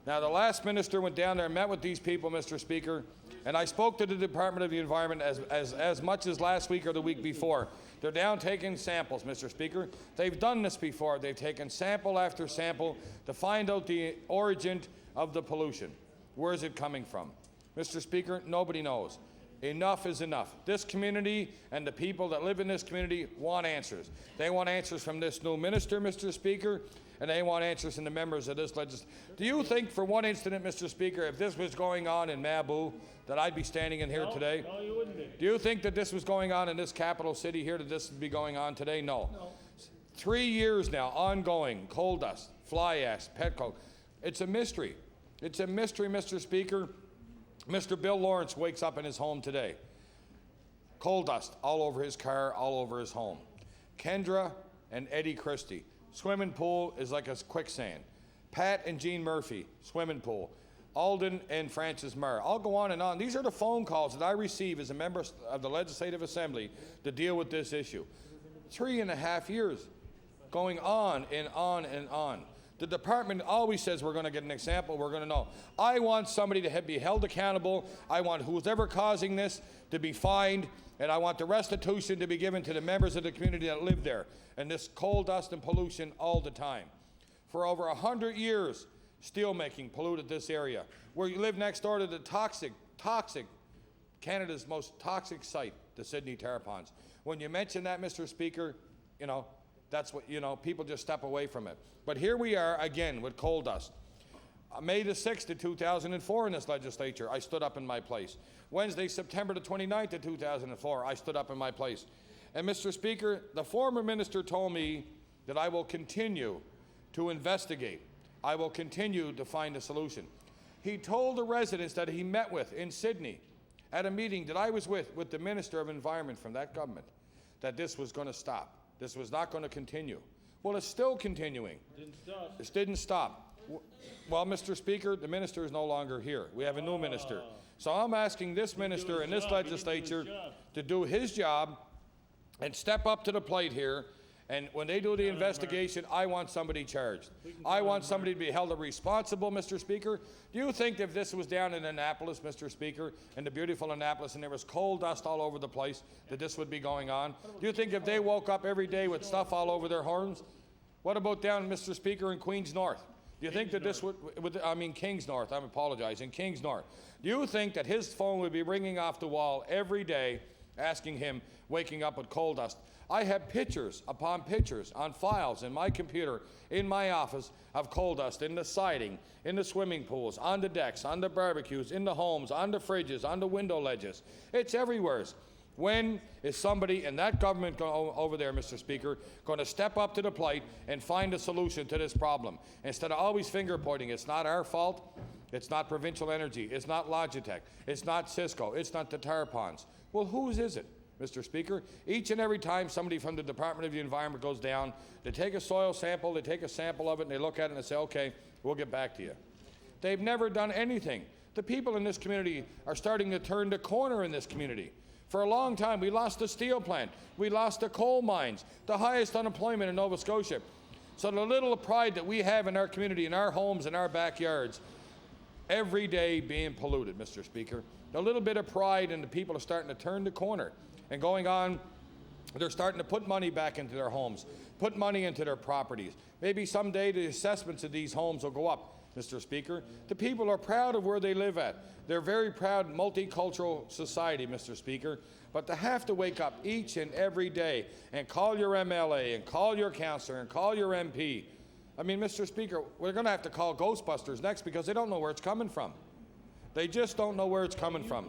Now, the last minister went down there and met with these people, Mr. Speaker, and I spoke to the Department of the Environment as much as last week or the week before. They're down taking samples, Mr. Speaker. They've done this before. They've taken sample after sample to find out the origin of the pollution. Where is it coming from? Mr. Speaker, nobody knows. Enough is enough. This community and the people that live in this community want answers. They want answers from this new minister, Mr. Speaker, and they want answers from the members of this legislature. Do you think for one incident, Mr. Speaker, if this was going on in Mabou, that I'd be standing in here today? No, you wouldn't be. Do you think that this was going on in this capital city here, that this would be going on today? No. 3 years now, ongoing, coal dust, fly ash, petcoke. It's a mystery. It's a mystery, Mr. Speaker. Mr. Bill Lawrence wakes up in his home today. Coal dust all over his car, all over his home. Kendra and Eddie Christie. Swimming pool is like a quicksand. Pat and Jean Murphy, swimming pool. Alden and Francis Marr. I'll go on and on. These are the phone calls that I receive as a member of the Legislative Assembly to deal with this issue. 3.5 years going on and on and on. The department always says we're going to get an example, we're going to know. I want somebody to be held accountable. I want who's ever causing this to be fined, and I want the restitution to be given to the members of the community that live there. And this coal dust and pollution all the time. For over 100 years, steelmaking polluted this area. Where you live next door to the toxic, Canada's most toxic site, the Sydney Terrapons. When you mention that, Mr. Speaker, you know, that's what, you know, people just step away from it. But here we are again with coal dust. May the 6th of 2004 in this legislature, I stood up in my place. Wednesday, September the 29th of 2004, I stood up in my place. And Mr. Speaker, the former minister told me that I will continue to investigate. I will continue to find a solution. He told the residents that he met with in Sydney at a meeting that I was with the Minister of Environment from that government, that this was going to stop. This was not going to continue. Well, it's still continuing. This didn't stop. Well, Mr. Speaker, the minister is no longer here. We have a new minister. So I'm asking this minister and this legislature to do his job and step up to the plate here. And when they do the investigation, I want somebody charged. I want somebody to be held responsible, Mr. Speaker. Do you think if this was down in Annapolis, Mr. Speaker, in the beautiful Annapolis, and there was coal dust all over the place, that this would be going on? Do you think if they woke up every day with stuff all over their horns? What about down, Mr. Speaker, in Queens North? Do you think that this would, Kings North, I'm apologizing, Kings North. Do you think that his phone would be ringing off the wall every day asking him, waking up with coal dust? I have pictures upon pictures on files in my computer, in my office, of coal dust in the siding, in the swimming pools, on the decks, on the barbecues, in the homes, on the fridges, on the window ledges. It's everywhere. When is somebody in that government over there, Mr. Speaker, going to step up to the plate and find a solution to this problem? Instead of always finger pointing, it's not our fault, it's not Provincial Energy, it's not Logitech, it's not Cisco, it's not the Terrapons. Well, whose is it, Mr. Speaker? Each and every time somebody from the Department of the Environment goes down, they take a soil sample, they take a sample of it, and they look at it and they say, okay, we'll get back to you. They've never done anything. The people in this community are starting to turn the corner in this community. For a long time, we lost the steel plant. We lost the coal mines, the highest unemployment in Nova Scotia. So the little pride that we have in our community, in our homes, in our backyards, every day being polluted, Mr. Speaker. A little bit of pride, and the people are starting to turn the corner and going on. They're starting to put money back into their homes, put money into their properties. Maybe someday the assessments of these homes will go up, Mr. Speaker. The people are proud of where they live at. They're very proud multicultural society, Mr. Speaker. But to have to wake up each and every day and call your MLA and call your councillor and call your MP. I mean, Mr. Speaker, we're going to have to call Ghostbusters next because they don't know where it's coming from. They just don't know where it's coming from.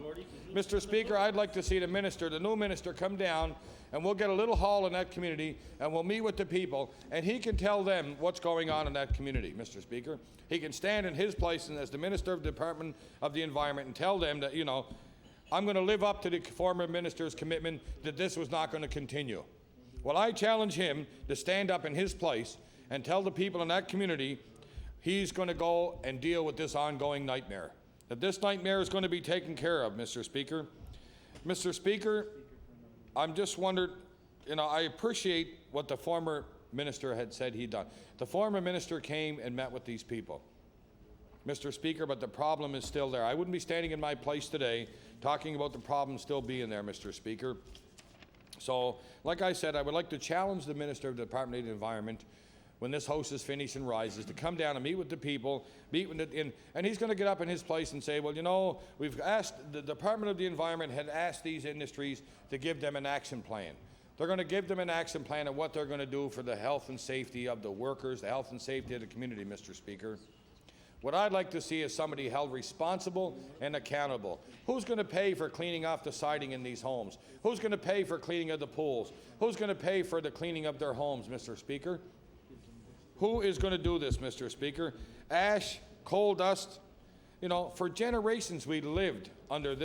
Mr. Speaker, I'd like to see the minister, the new minister, come down and we'll get a little hall in that community and we'll meet with the people and he can tell them what's going on in that community, Mr. Speaker. He can stand in his place as the Minister of the Department of the Environment and tell them that, you know, I'm going to live up to the former minister's commitment that this was not going to continue. Well, I challenge him to stand up in his place and tell the people in that community he's going to go and deal with this ongoing nightmare. That this nightmare is going to be taken care of, Mr. Speaker. Mr. Speaker, I'm just wondered, you know, I appreciate what the former minister had said he'd done. The former minister came and met with these people, Mr. Speaker, but the problem is still there. I wouldn't be standing in my place today talking about the problem still being there, Mr. Speaker. So, like I said, I would like to challenge the Minister of the Department of the Environment when this House is finished and rises, to come down and meet with the people, and he's going to get up in his place and say, well, you know, we've asked, the Department of the Environment had asked these industries to give them an action plan. They're going to give them an action plan of what they're going to do for the health and safety of the workers, the health and safety of the community, Mr. Speaker. What I'd like to see is somebody held responsible and accountable. Who's going to pay for cleaning off the siding in these homes? Who's going to pay for cleaning of the pools? Who's going to pay for the cleaning of their homes, Mr. Speaker? Who is going to do this, Mr. Speaker? Ash, coal dust. You know, for generations we lived under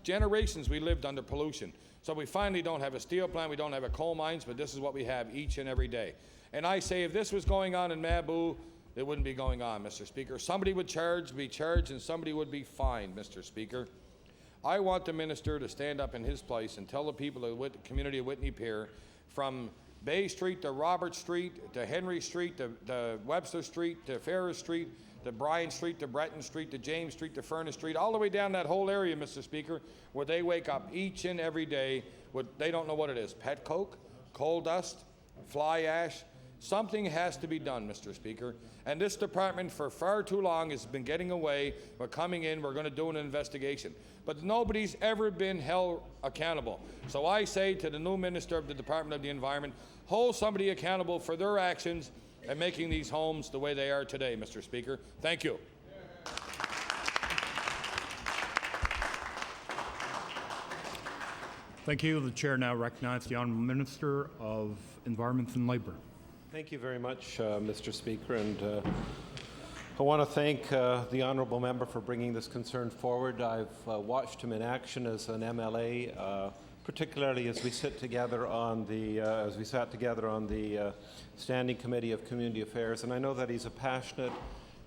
generations we lived under pollution. So we finally don't have a steel plant, we don't have a coal mines, but this is what we have each and every day. And I say if this was going on in Mabou, it wouldn't be going on, Mr. Speaker. Somebody would be charged, and somebody would be fined, Mr. Speaker. I want the minister to stand up in his place and tell the people of the community of Whitney Pier, from Bay Street to Robert Street to Henry Street to Webster Street to Ferris Street to Bryan Street to Breton Street to James Street to Furnace Street, all the way down that whole area, Mr. Speaker, where they wake up each and every day with, they don't know what it is, pet coke, coal dust, fly ash. Something has to be done, Mr. Speaker. And this department for far too long has been getting away. We're coming in, we're going to do an investigation. But nobody's ever been held accountable. So I say to the new Minister of the Department of the Environment, hold somebody accountable for their actions and making these homes the way they are today, Mr. Speaker. Thank you. Thank you. The chair now recognizes the Honourable Minister of Environment and Labour. Thank you very much, Mr. Speaker, and I want to thank the honourable member for bringing this concern forward. I've watched him in action as an MLA, particularly as we sat together on the Standing Committee of Community Affairs, and I know that he's a passionate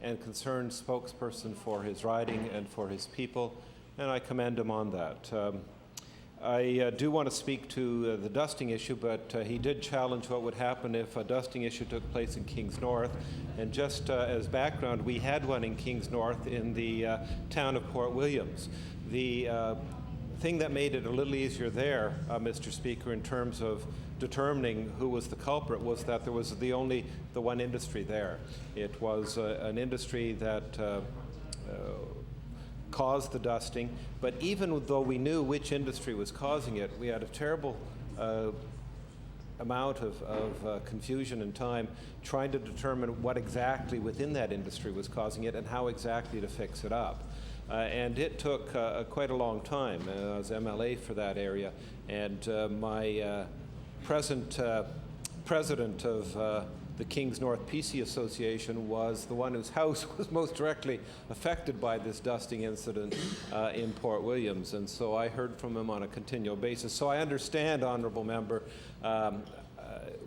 and concerned spokesperson for his riding and for his people, and I commend him on that. I do want to speak to the dusting issue, but he did challenge what would happen if a dusting issue took place in Kings North. And just as background, we had one in Kings North in the town of Port Williams. The thing that made it a little easier there, Mr. Speaker, in terms of determining who was the culprit, was that there was the one industry there. It was an industry that caused the dusting, but even though we knew which industry was causing it, we had a terrible amount of confusion and time trying to determine what exactly within that industry was causing it and how exactly to fix it up. And it took quite a long time. I was MLA for that area, and my present president of the Kings North PC Association was the one whose house was most directly affected by this dusting incident in Port Williams, and so I heard from him on a continual basis. So I understand, Honourable Member,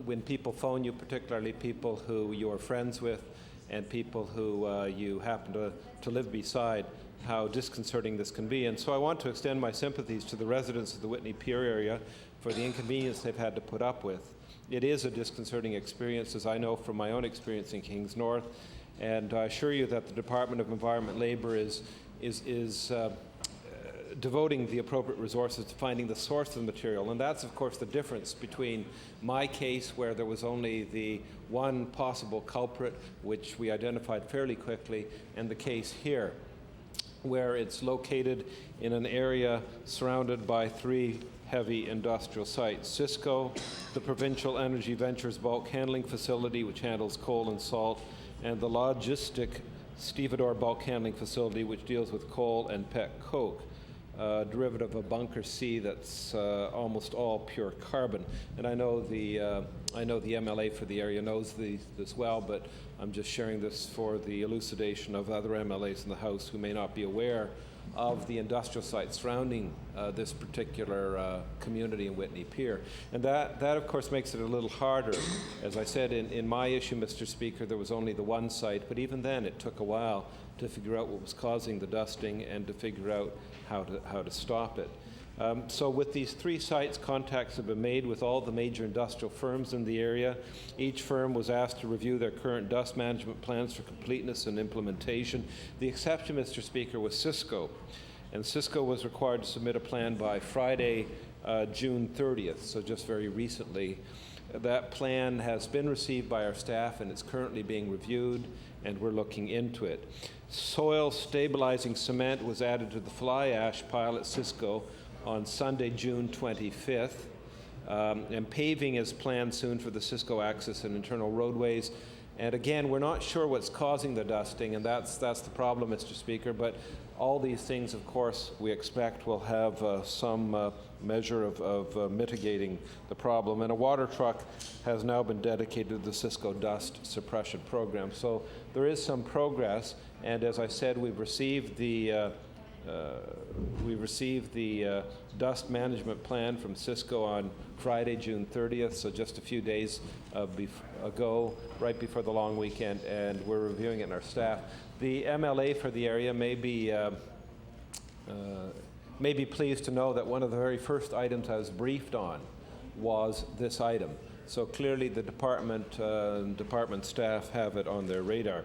when people phone you, particularly people who you're friends with and people who you happen to live beside, how disconcerting this can be. And so I want to extend my sympathies to the residents of the Whitney Pier area for the inconvenience they've had to put up with. it is a disconcerting experience, as I know from my own experience in Kings North, and I assure you that the Department of Environment Labour is devoting the appropriate resources to finding the source of the material. And that's, of course, the difference between my case, where there was only the one possible culprit, which we identified fairly quickly, and the case here, where it's located in an area surrounded by 3 heavy industrial sites. Cisco, the Provincial Energy Ventures bulk handling facility, which handles coal and salt, and the Logistic Stevedore bulk handling facility, which deals with coal and pet coke. Derivative of bunker C that's almost all pure carbon. And I know the MLA for the area knows this well, but I'm just sharing this for the elucidation of other MLAs in the House who may not be aware of the industrial site surrounding this particular community in Whitney Pier. And that, of course, makes it a little harder. As I said, in my issue, Mr. Speaker, there was only the one site, but even then it took a while to figure out what was causing the dusting and to figure out how to stop it. So with these 3 sites, contacts have been made with all the major industrial firms in the area. Each firm was asked to review their current dust management plans for completeness and implementation. The exception, Mr. Speaker, was Cisco. And Cisco was required to submit a plan by Friday, June 30th, so just very recently. That plan has been received by our staff and it's currently being reviewed, and we're looking into it. Soil stabilizing cement was added to the fly ash pile at Cisco on Sunday, June 25th. And paving is planned soon for the Cisco access and internal roadways. And again, we're not sure what's causing the dusting, and that's the problem, Mr. Speaker. But all these things, of course, we expect will have some measure of mitigating the problem. And a water truck has now been dedicated to the Cisco dust suppression program. So there is some progress, and as I said, we've received the dust management plan from Cisco on Friday, June 30th, so just a few days ago, right before the long weekend, and we're reviewing it in our staff. The MLA for the area may be pleased to know that one of the very first items I was briefed on was this item. So clearly the department staff have it on their radar.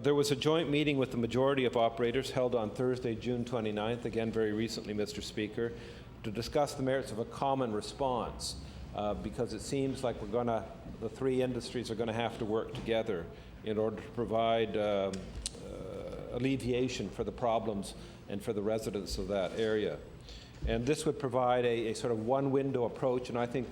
There was a joint meeting with the majority of operators held on Thursday, June 29th, again very recently, Mr. Speaker, to discuss the merits of a common response, because it seems like the 3 industries are going to have to work together in order to provide alleviation for the problems and for the residents of that area. And this would provide a sort of one-window approach, and I think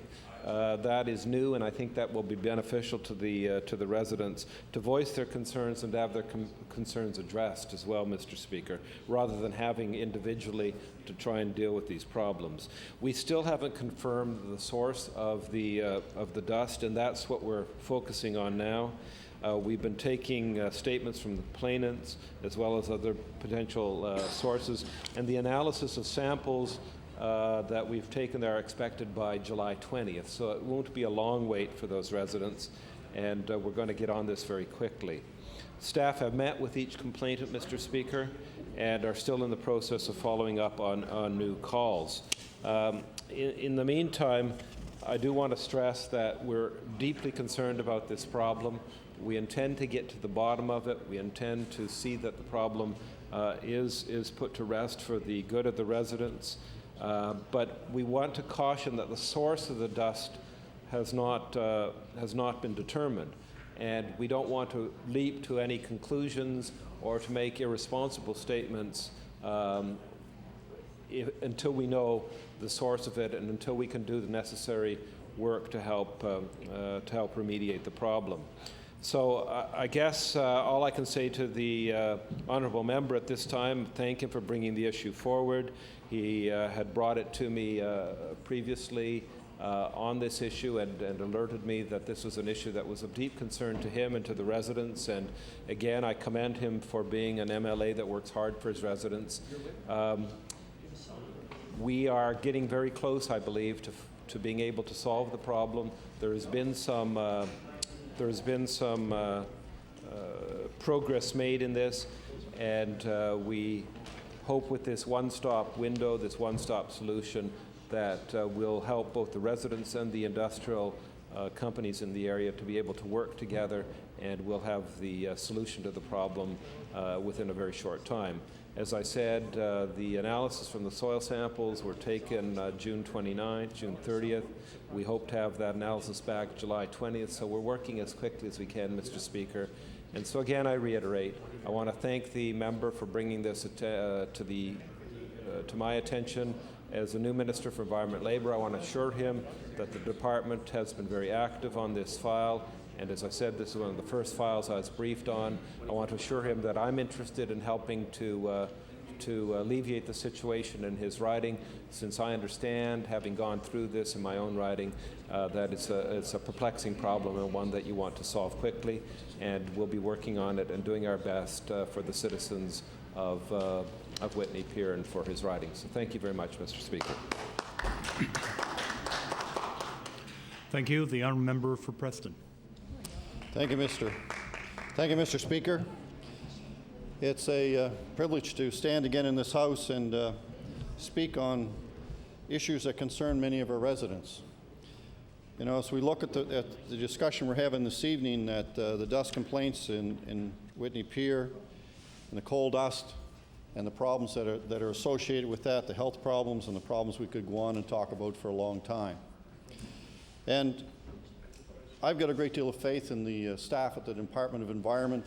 that is new, and I think that will be beneficial to the residents to voice their concerns and to have their concerns addressed as well, Mr. Speaker, rather than having individually to try and deal with these problems. We still haven't confirmed the source of the dust, and that's what we're focusing on now. We've been taking statements from the complainants as well as other potential sources, and the analysis of samples that we've taken there are expected by July 20th, so it won't be a long wait for those residents, and we're going to get on this very quickly. Staff have met with each complainant, Mr. Speaker, and are still in the process of following up on new calls. In the meantime, I do want to stress that we're deeply concerned about this problem. We intend to get to the bottom of it. We intend to see that the problem is put to rest for the good of the residents. But we want to caution that the source of the dust has not been determined, and we don't want to leap to any conclusions or to make irresponsible statements until we know the source of it and until we can do the necessary work to help remediate the problem. So I guess all I can say to the honourable member at this time, thank him for bringing the issue forward. He had brought it to me previously on this issue and alerted me that this was an issue that was of deep concern to him and to the residents. And again, I commend him for being an MLA that works hard for his residents. We are getting very close, I believe, to being able to solve the problem. There has been some progress made in this, and we hope with this one-stop window, this one-stop solution, that will help both the residents and the industrial companies in the area to be able to work together, and we'll have the solution to the problem within a very short time. As I said, the analysis from the soil samples were taken June 29th, June 30th. We hope to have that analysis back July 20th, so we're working as quickly as we can, Mr. Speaker. And so again, I reiterate, I want to thank the member for bringing this to my attention. As a new Minister for Environment Labour, I want to assure him that the department has been very active on this file. And as I said, this is one of the first files I was briefed on. I want to assure him that I'm interested in helping to alleviate the situation in his riding, since I understand, having gone through this in my own riding, that it's a perplexing problem and one that you want to solve quickly. And we'll be working on it and doing our best for the citizens of Whitney Pier and for his riding. So thank you very much, Mr. Speaker. Thank you. The honourable member for Preston. Thank you, Mr. Speaker. It's a privilege to stand again in this House and speak on issues that concern many of our residents. You know, as we look at the discussion we're having this evening, that the dust complaints in Whitney Pier and the coal dust and the problems that are associated with that, the health problems and the problems we could go on and talk about for a long time. And I've got a great deal of faith in the staff at the Department of Environment.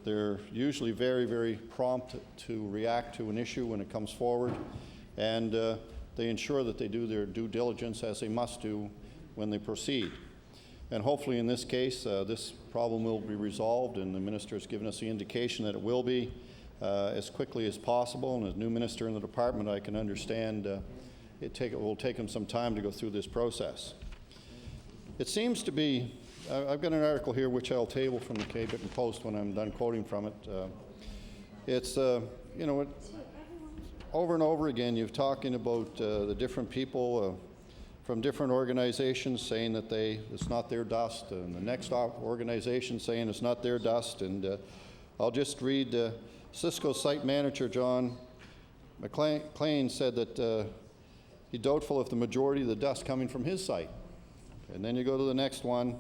They're usually very, very prompt to react to an issue when it comes forward, and they ensure that they do their due diligence as they must do when they proceed. And hopefully in this case, this problem will be resolved, and the Minister has given us the indication that it will be as quickly as possible. And as new Minister in the Department, I can understand it will take him some time to go through this process. It seems to be, I've got an article here which I'll table from the Cape Breton Post when I'm done quoting from it. It's, you know, over and over again, you're talking about the different people from different organizations saying that it's not their dust, and the next organization saying it's not their dust. And I'll just read Cisco site manager John McLean said that he's doubtful if the majority of the dust coming from his site. And then you go to the next one,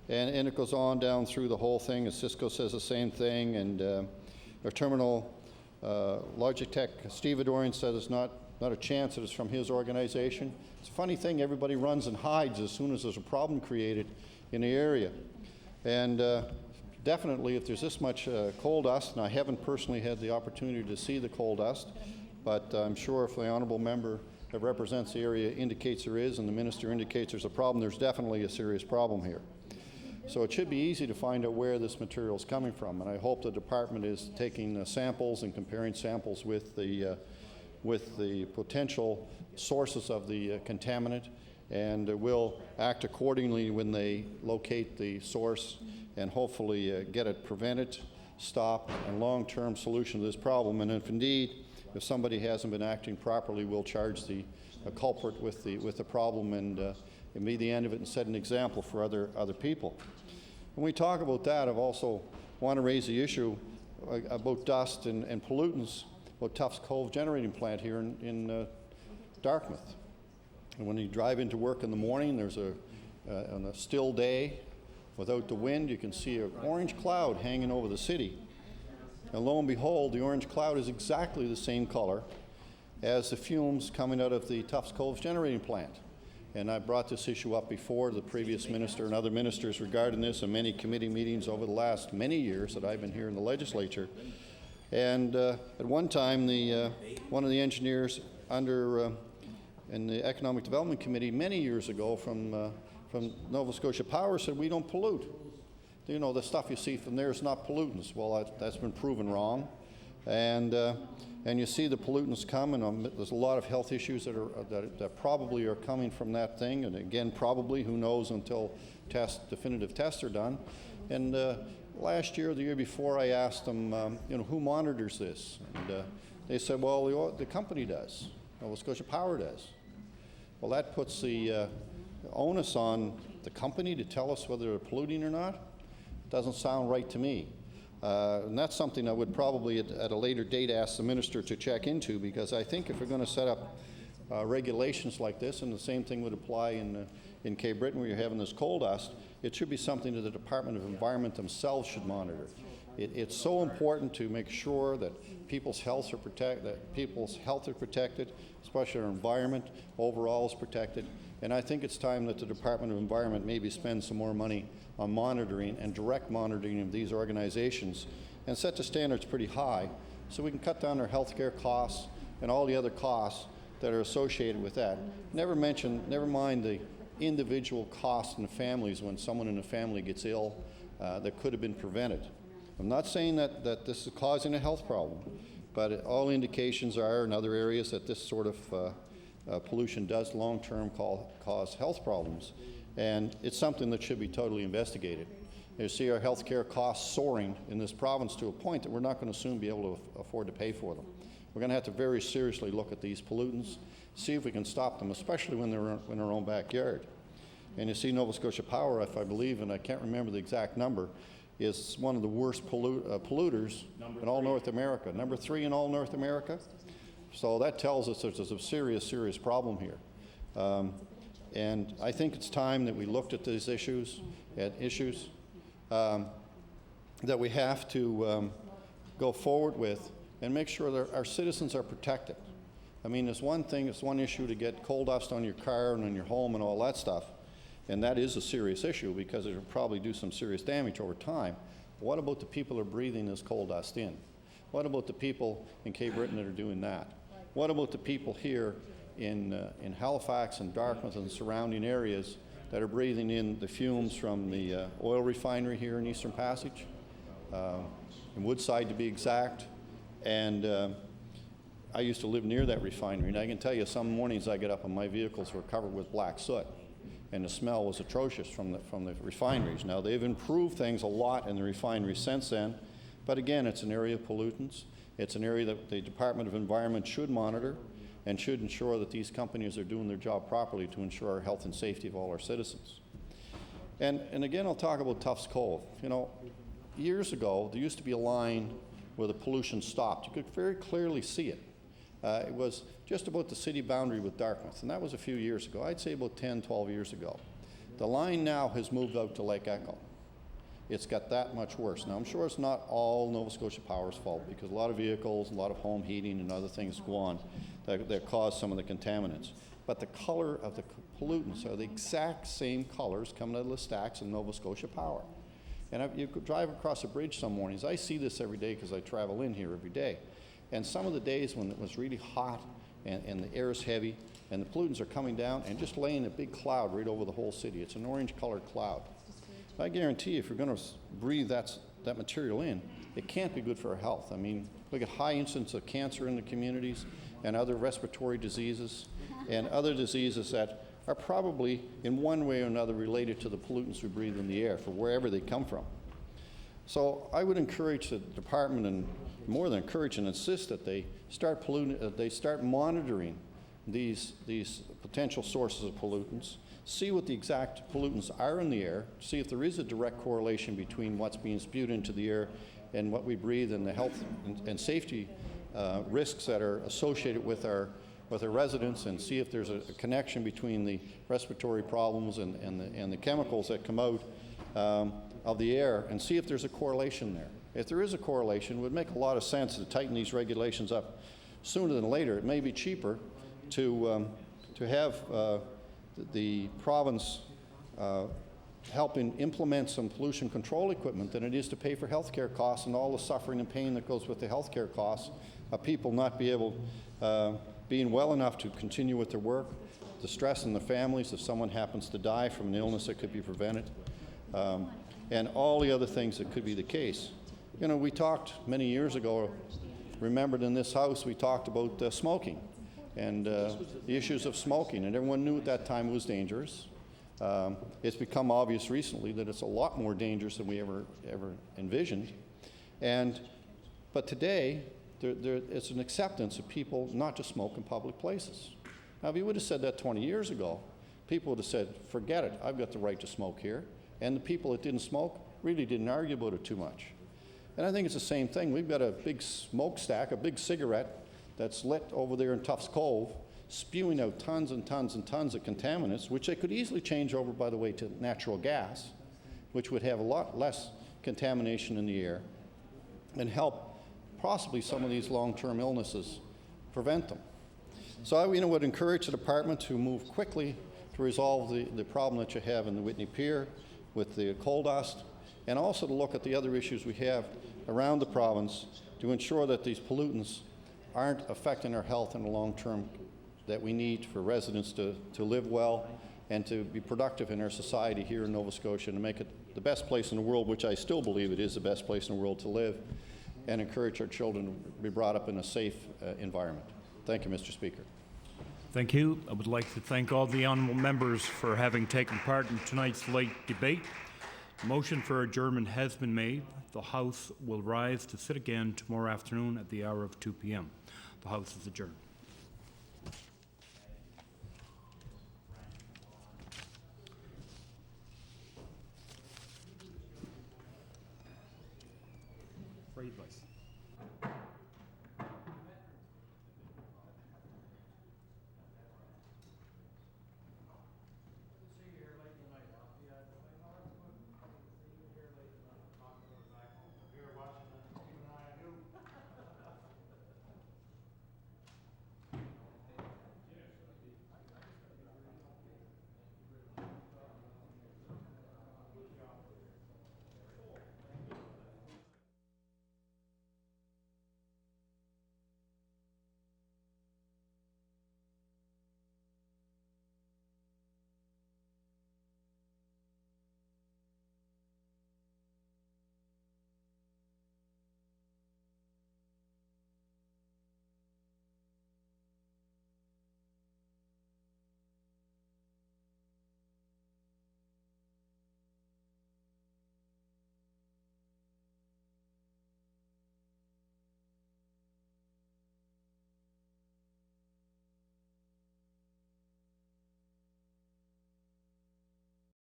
and it goes on down through the whole thing, as Cisco says the same thing, and our terminal Logitech stevedore says it's not a chance that it's from his organization. It's a funny thing, everybody runs and hides as soon as there's a problem created in the area. And definitely, if there's this much coal dust, and I haven't personally had the opportunity to see the coal dust, but I'm sure if the honourable member that represents the area indicates there is, and the Minister indicates there's a problem, there's definitely a serious problem here. So it should be easy to find out where this material is coming from, and I hope the department is taking samples and comparing samples with the potential sources of the contaminant, and will act accordingly when they locate the source and hopefully get it prevented, stopped, and long-term solution to this problem. And if indeed, if somebody hasn't been acting properly, we'll charge the culprit with the problem and be the end of it and set an example for other people. When we talk about that, I've also want to raise the issue about dust and pollutants about Tufts Cove generating plant here in Dartmouth. And when you drive into work in the morning, there's on a still day without the wind, you can see an orange cloud hanging over the city. And lo and behold, the orange cloud is exactly the same color as the fumes coming out of the Tufts Cove generating plant. And I brought this issue up before to the previous minister and other ministers regarding this in many committee meetings over the last many years that I've been here in the legislature. And at one time, one of the engineers in the Economic Development Committee many years ago from Nova Scotia Power said, we don't pollute. You know, the stuff you see from there is not pollutants. Well, that's been proven wrong. And you see the pollutants come, and there's a lot of health issues that probably are coming from that thing. And again, probably, who knows until definitive tests are done. And last year, the year before, I asked them, who monitors this? And they said, well, the company does. Nova Scotia Power does. Well, that puts the onus on the company to tell us whether they're polluting or not. Doesn't sound right to me. And that's something I would probably at a later date ask the minister to check into, because I think if we're going to set up regulations like this, and the same thing would apply in Cape Breton where you're having this coal dust. It should be something that the Department of Environment themselves should monitor. It's so important to make sure that people's health are protected, especially our environment overall is protected. And I think it's time that the Department of Environment maybe spend some more money on monitoring and direct monitoring of these organizations and set the standards pretty high so we can cut down our healthcare costs and all the other costs that are associated with that. Never mind the individual costs in the families when someone in the family gets ill that could have been prevented. I'm not saying that this is causing a health problem, but all indications are in other areas that this sort of pollution does long-term cause health problems, and it's something that should be totally investigated. You see our healthcare costs soaring in this province to a point that we're not going to soon be able to afford to pay for them. We're going to have to very seriously look at these pollutants, see if we can stop them, especially when they're in our own backyard. And you see Nova Scotia Power, if I believe, and I can't remember the exact number, is one of the worst polluters in all North America, number 3 in all North America. So that tells us there's a serious problem here. And I think it's time that we looked at these issues, that we have to go forward with and make sure that our citizens are protected. I mean, it's one issue to get coal dust on your car and on your home and all that stuff. And that is a serious issue because it will probably do some serious damage over time. But what about the people who are breathing this coal dust in? What about the people in Cape Breton that are doing that? What about the people here in Halifax and Dartmouth and the surrounding areas that are breathing in the fumes from the oil refinery here in Eastern Passage, in Woodside to be exact? And I used to live near that refinery, and I can tell you some mornings I get up and my vehicles were covered with black soot. And the smell was atrocious from the refineries. Now, they've improved things a lot in the refineries since then, but again, it's an area of pollutants. It's an area that the Department of Environment should monitor and should ensure that these companies are doing their job properly to ensure our health and safety of all our citizens. And again, I'll talk about Tufts Cove. You know, years ago, there used to be a line where the pollution stopped. You could very clearly see it. It was just about the city boundary with Dartmouth, and that was a few years ago. I'd say about 10, 12 years ago. The line now has moved out to Lake Echo. It's got that much worse. Now, I'm sure it's not all Nova Scotia Power's fault because a lot of vehicles, a lot of home heating and other things go on that cause some of the contaminants. But the color of the pollutants are the exact same colors coming out of the stacks in Nova Scotia Power. And you could drive across a bridge some mornings. I see this every day because I travel in here every day. And some of the days when it was really hot and the air is heavy and the pollutants are coming down and just laying a big cloud right over the whole city. It's an orange-colored cloud. I guarantee you, if you're going to breathe that material in, it can't be good for our health. I mean, we get high incidence of cancer in the communities and other respiratory diseases and other diseases that are probably in one way or another related to the pollutants we breathe in the air, for wherever they come from. So I would encourage the department, and more than encourage and insist, that they start monitoring these potential sources of pollutants, see what the exact pollutants are in the air, see if there is a direct correlation between what's being spewed into the air and what we breathe and the health and safety risks that are associated with our residents, and see if there's a connection between the respiratory problems and the chemicals that come out of the air, and see if there's a correlation there. If there is a correlation, it would make a lot of sense to tighten these regulations up sooner than later. It may be cheaper to have the province helping implement some pollution control equipment than it is to pay for health care costs and all the suffering and pain that goes with the health care costs of people not being well enough to continue with their work, the stress in the families if someone happens to die from an illness that could be prevented, and all the other things that could be the case. You know, we talked many years ago, remembered in this house, we talked about smoking and the issues of smoking, and everyone knew at that time it was dangerous. It's become obvious recently that it's a lot more dangerous than we ever envisioned. But today, it's an acceptance of people not to smoke in public places. Now, if you would have said that 20 years ago, people would have said, forget it, I've got the right to smoke here. And the people that didn't smoke really didn't argue about it too much. And I think it's the same thing. We've got a big smokestack, a big cigarette that's lit over there in Tufts Cove. spewing out tons and tons and tons of contaminants, which they could easily change over, by the way, to natural gas, which would have a lot less contamination in the air and help possibly some of these long-term illnesses prevent them. So I would encourage the department to move quickly to resolve the problem that you have in the Whitney Pier with the coal dust, and also to look at the other issues we have around the province to ensure that these pollutants aren't affecting our health in the long term that we need for residents to live well and to be productive in our society here in Nova Scotia and to make it the best place in the world, which I still believe it is the best place in the world to live, and encourage our children to be brought up in a safe environment. Thank you, Mr. Speaker. Thank you. I would like to thank all the honourable members for having taken part in tonight's late debate. A motion for adjournment has been made. The House will rise to sit again tomorrow afternoon at the hour of 2 p.m. The House is adjourned.